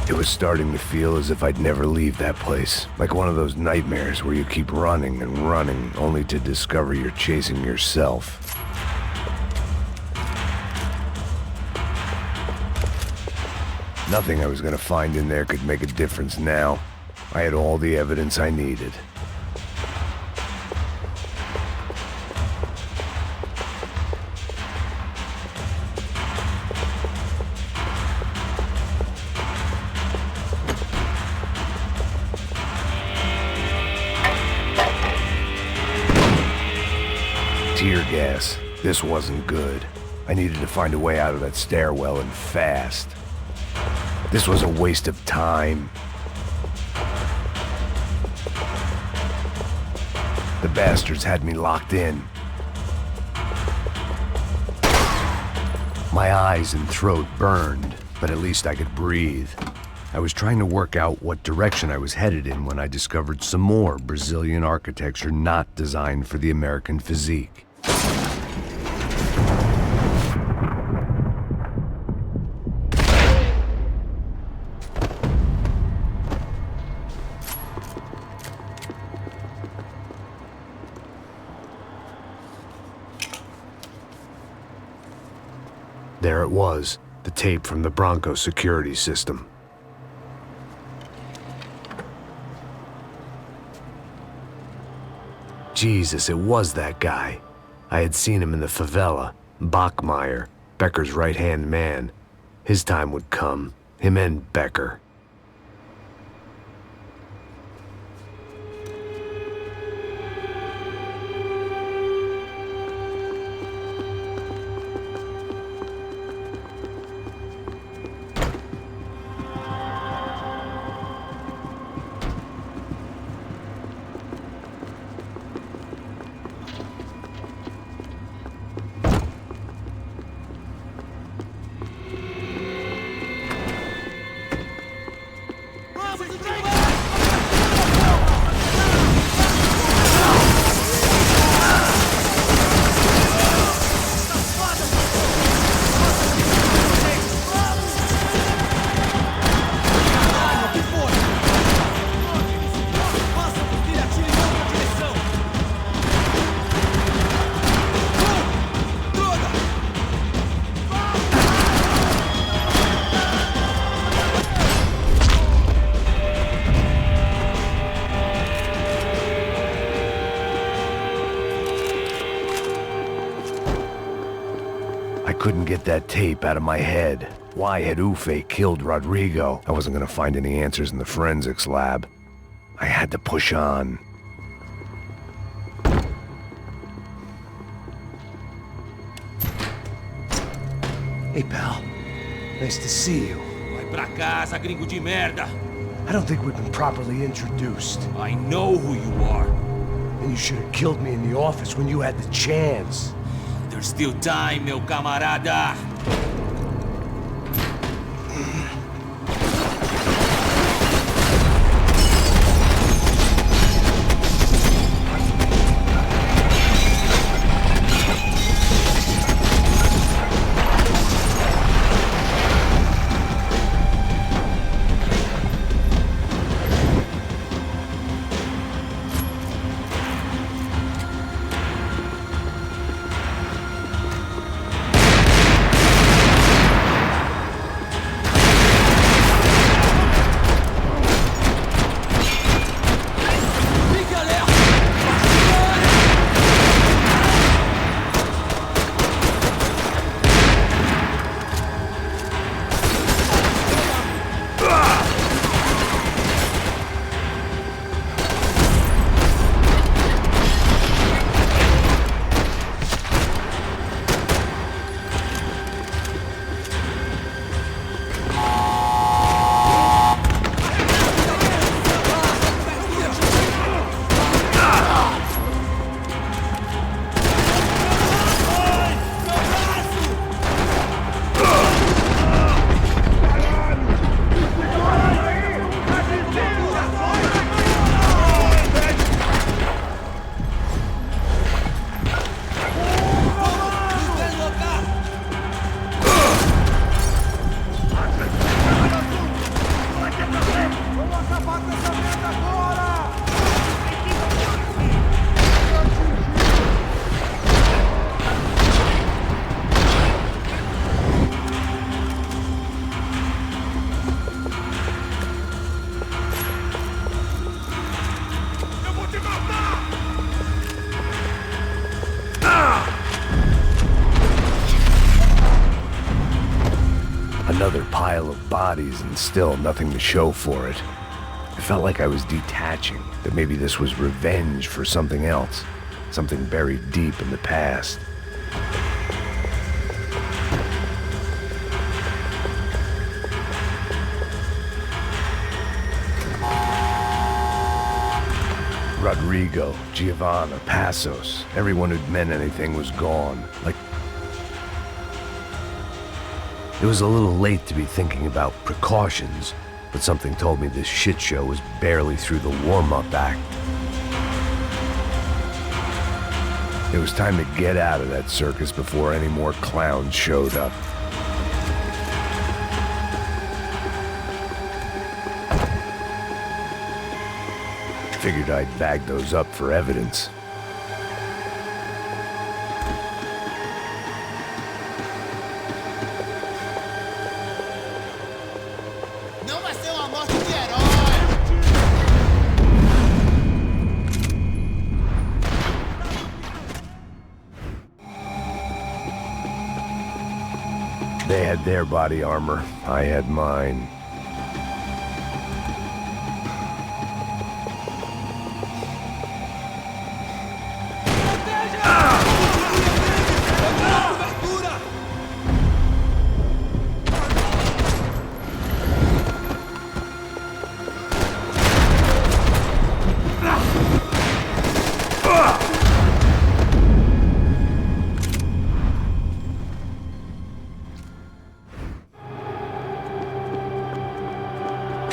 It was starting to feel as if I'd never leave that place. Like one of those nightmares where you keep running and running, only to discover you're chasing yourself. Nothing I was gonna find in there could make a difference now. I had all the evidence I needed. Tear gas. This wasn't good. I needed to find a way out of that stairwell and fast. This was a waste of time. The bastards had me locked in. My eyes and throat burned, but at least I could breathe. I was trying to work out what direction I was headed in when I discovered some more Brazilian architecture not designed for the American physique. There it was, the tape from the Bronco security system. Jesus, it was that guy. I had seen him in the favela, Bachmeyer, Becker's right-hand man. His time would come, him and Becker. couldn't get that tape out of my head. Why had Ufe killed Rodrigo? I wasn't gonna find any answers in the forensics lab. I had to push on. Hey, pal. Nice to see you. Vai pra casa, gringo de merda. I don't think we've been properly introduced. I know who you are. And you should have killed me in the office when you had the chance. There's still time, meu camarada. Another pile of bodies and still nothing to show for it. It felt like I was detaching, that maybe this was revenge for something else, something buried deep in the past. Rodrigo, Giovanna, Passos, everyone who'd meant anything was gone. Like, it was a little late to be thinking about precautions, but something told me this shit show was barely through the warm-up act. It was time to get out of that circus before any more clowns showed up. Figured I'd bag those up for evidence. They had their body armor, I had mine.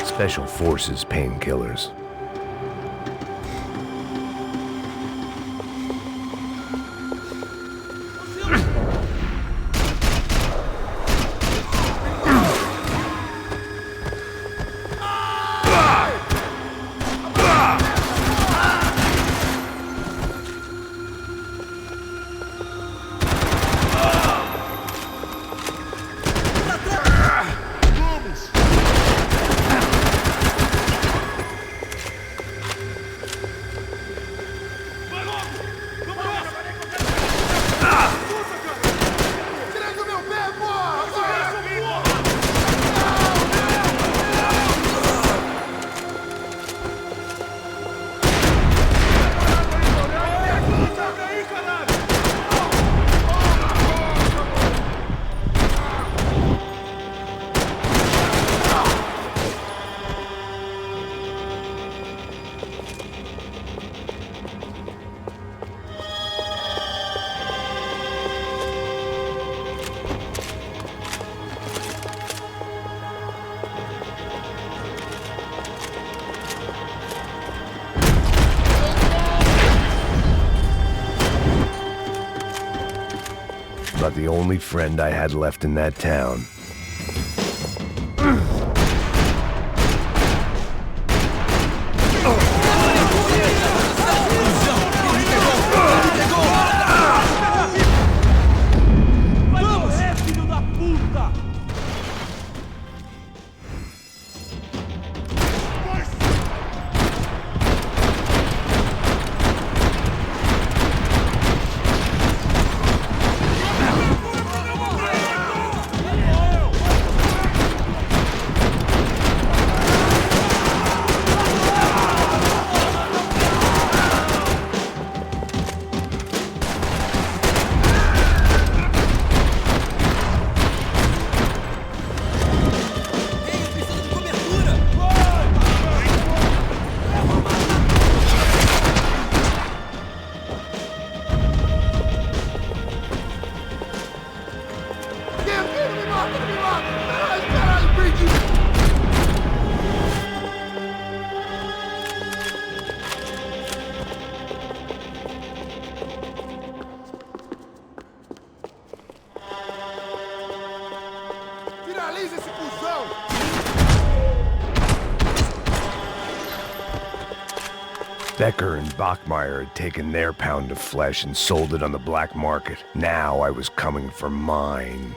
Special Forces painkillers. about the only friend I had left in that town. Finaliza esse cuzão! Becker and Bachmeyer had taken their pound of flesh and sold it on the black market. Now I was coming for mine.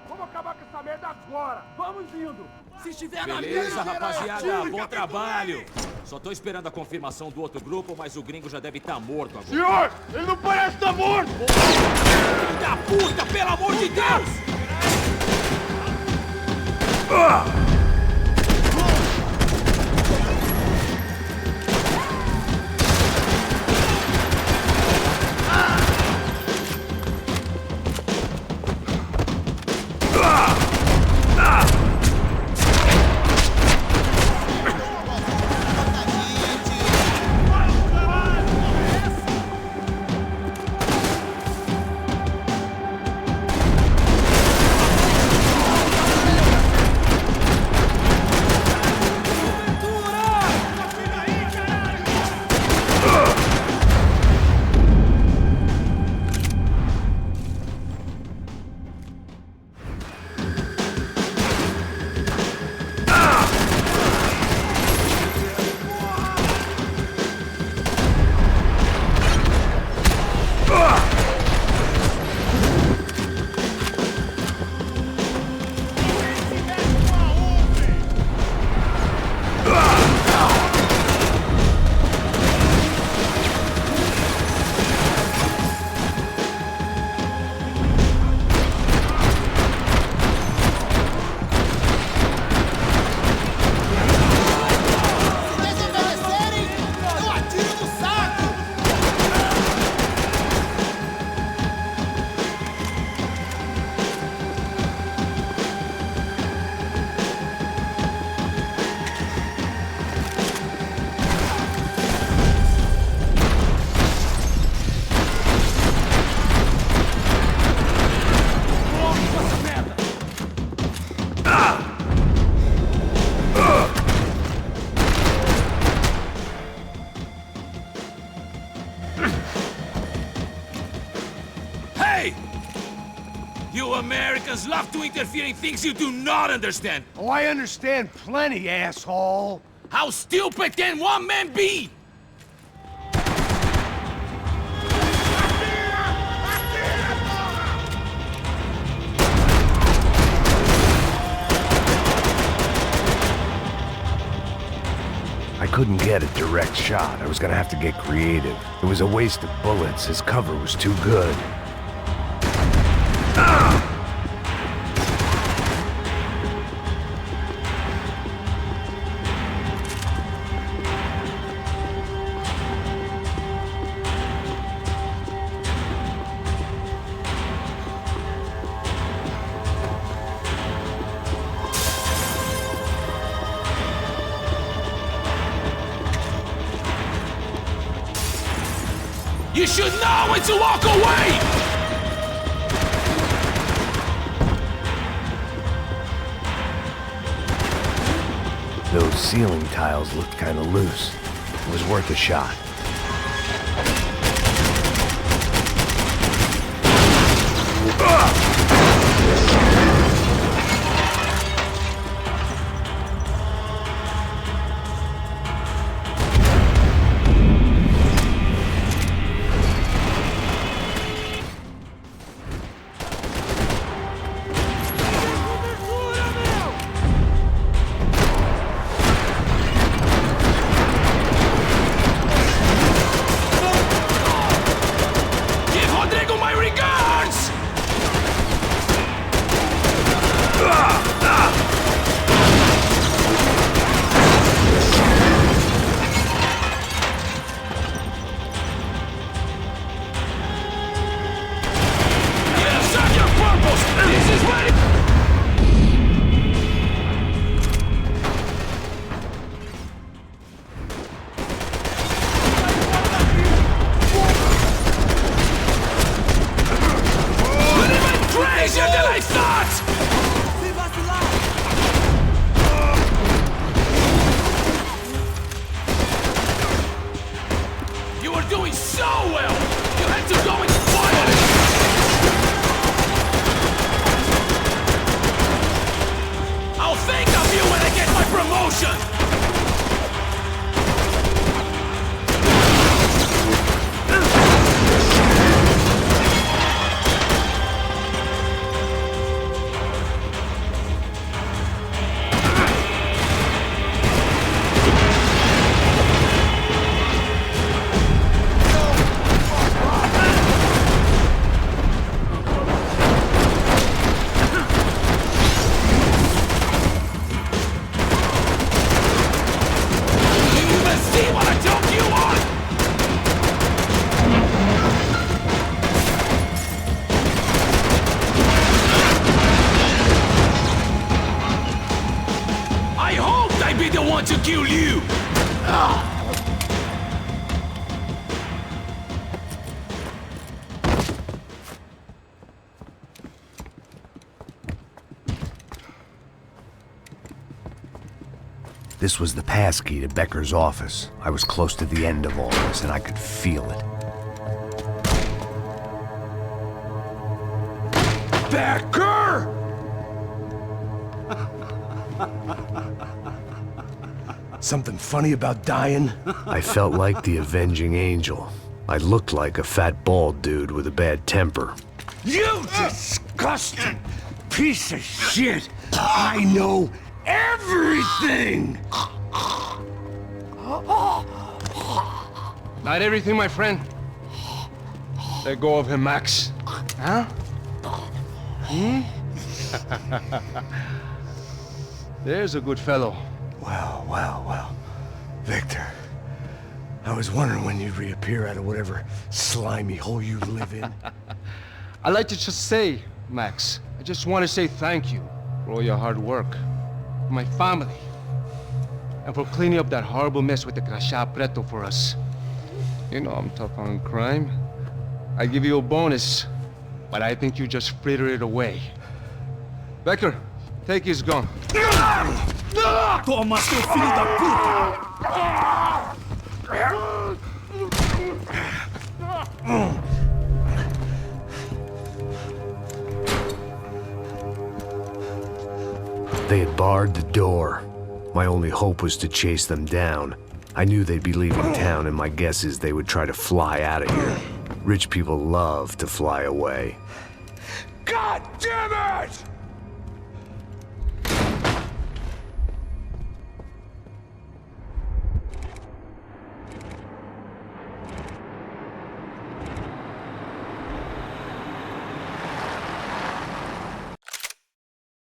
Vamos acabar com essa merda agora! Vamos indo! Se estiver na Beleza, rapaziada, bom trabalho! Só tô esperando a confirmação do outro grupo, mas o gringo já deve estar morto agora. Senhor, ele não parece estar morto! Filho da puta, pelo amor de Deus! You Americans love to interfere in things you do not understand. Oh, I understand plenty, asshole. How stupid can one man be? I couldn't get a direct shot. I was gonna have to get creative. It was a waste of bullets. His cover was too good. You should know when to walk away! Those ceiling tiles looked kind of loose. It was worth a shot. To kill you! This was the passkey to Becker's office. I was close to the end of all this, and I could feel it. Becker! Something funny about dying? I felt like the avenging angel. I looked like a fat bald dude with a bad temper. You disgusting piece of shit! I know everything! Not everything, my friend. Let go of him, Max. Huh? There's a good fellow. Well. Victor, I was wondering when you'd reappear out of whatever slimy hole you live in. I'd like to just say, Max, I just want to say thank you for all your hard work, for my family, and for cleaning up that horrible mess with the Crachá Preto for us. You know I'm tough on crime. I give you a bonus, but I think you just frittered it away. Becker, take his gun. Toma, seu filho da puta! They had barred the door. My only hope was to chase them down. I knew they'd be leaving town, and my guess is they would try to fly out of here. Rich people love to fly away. God damn it!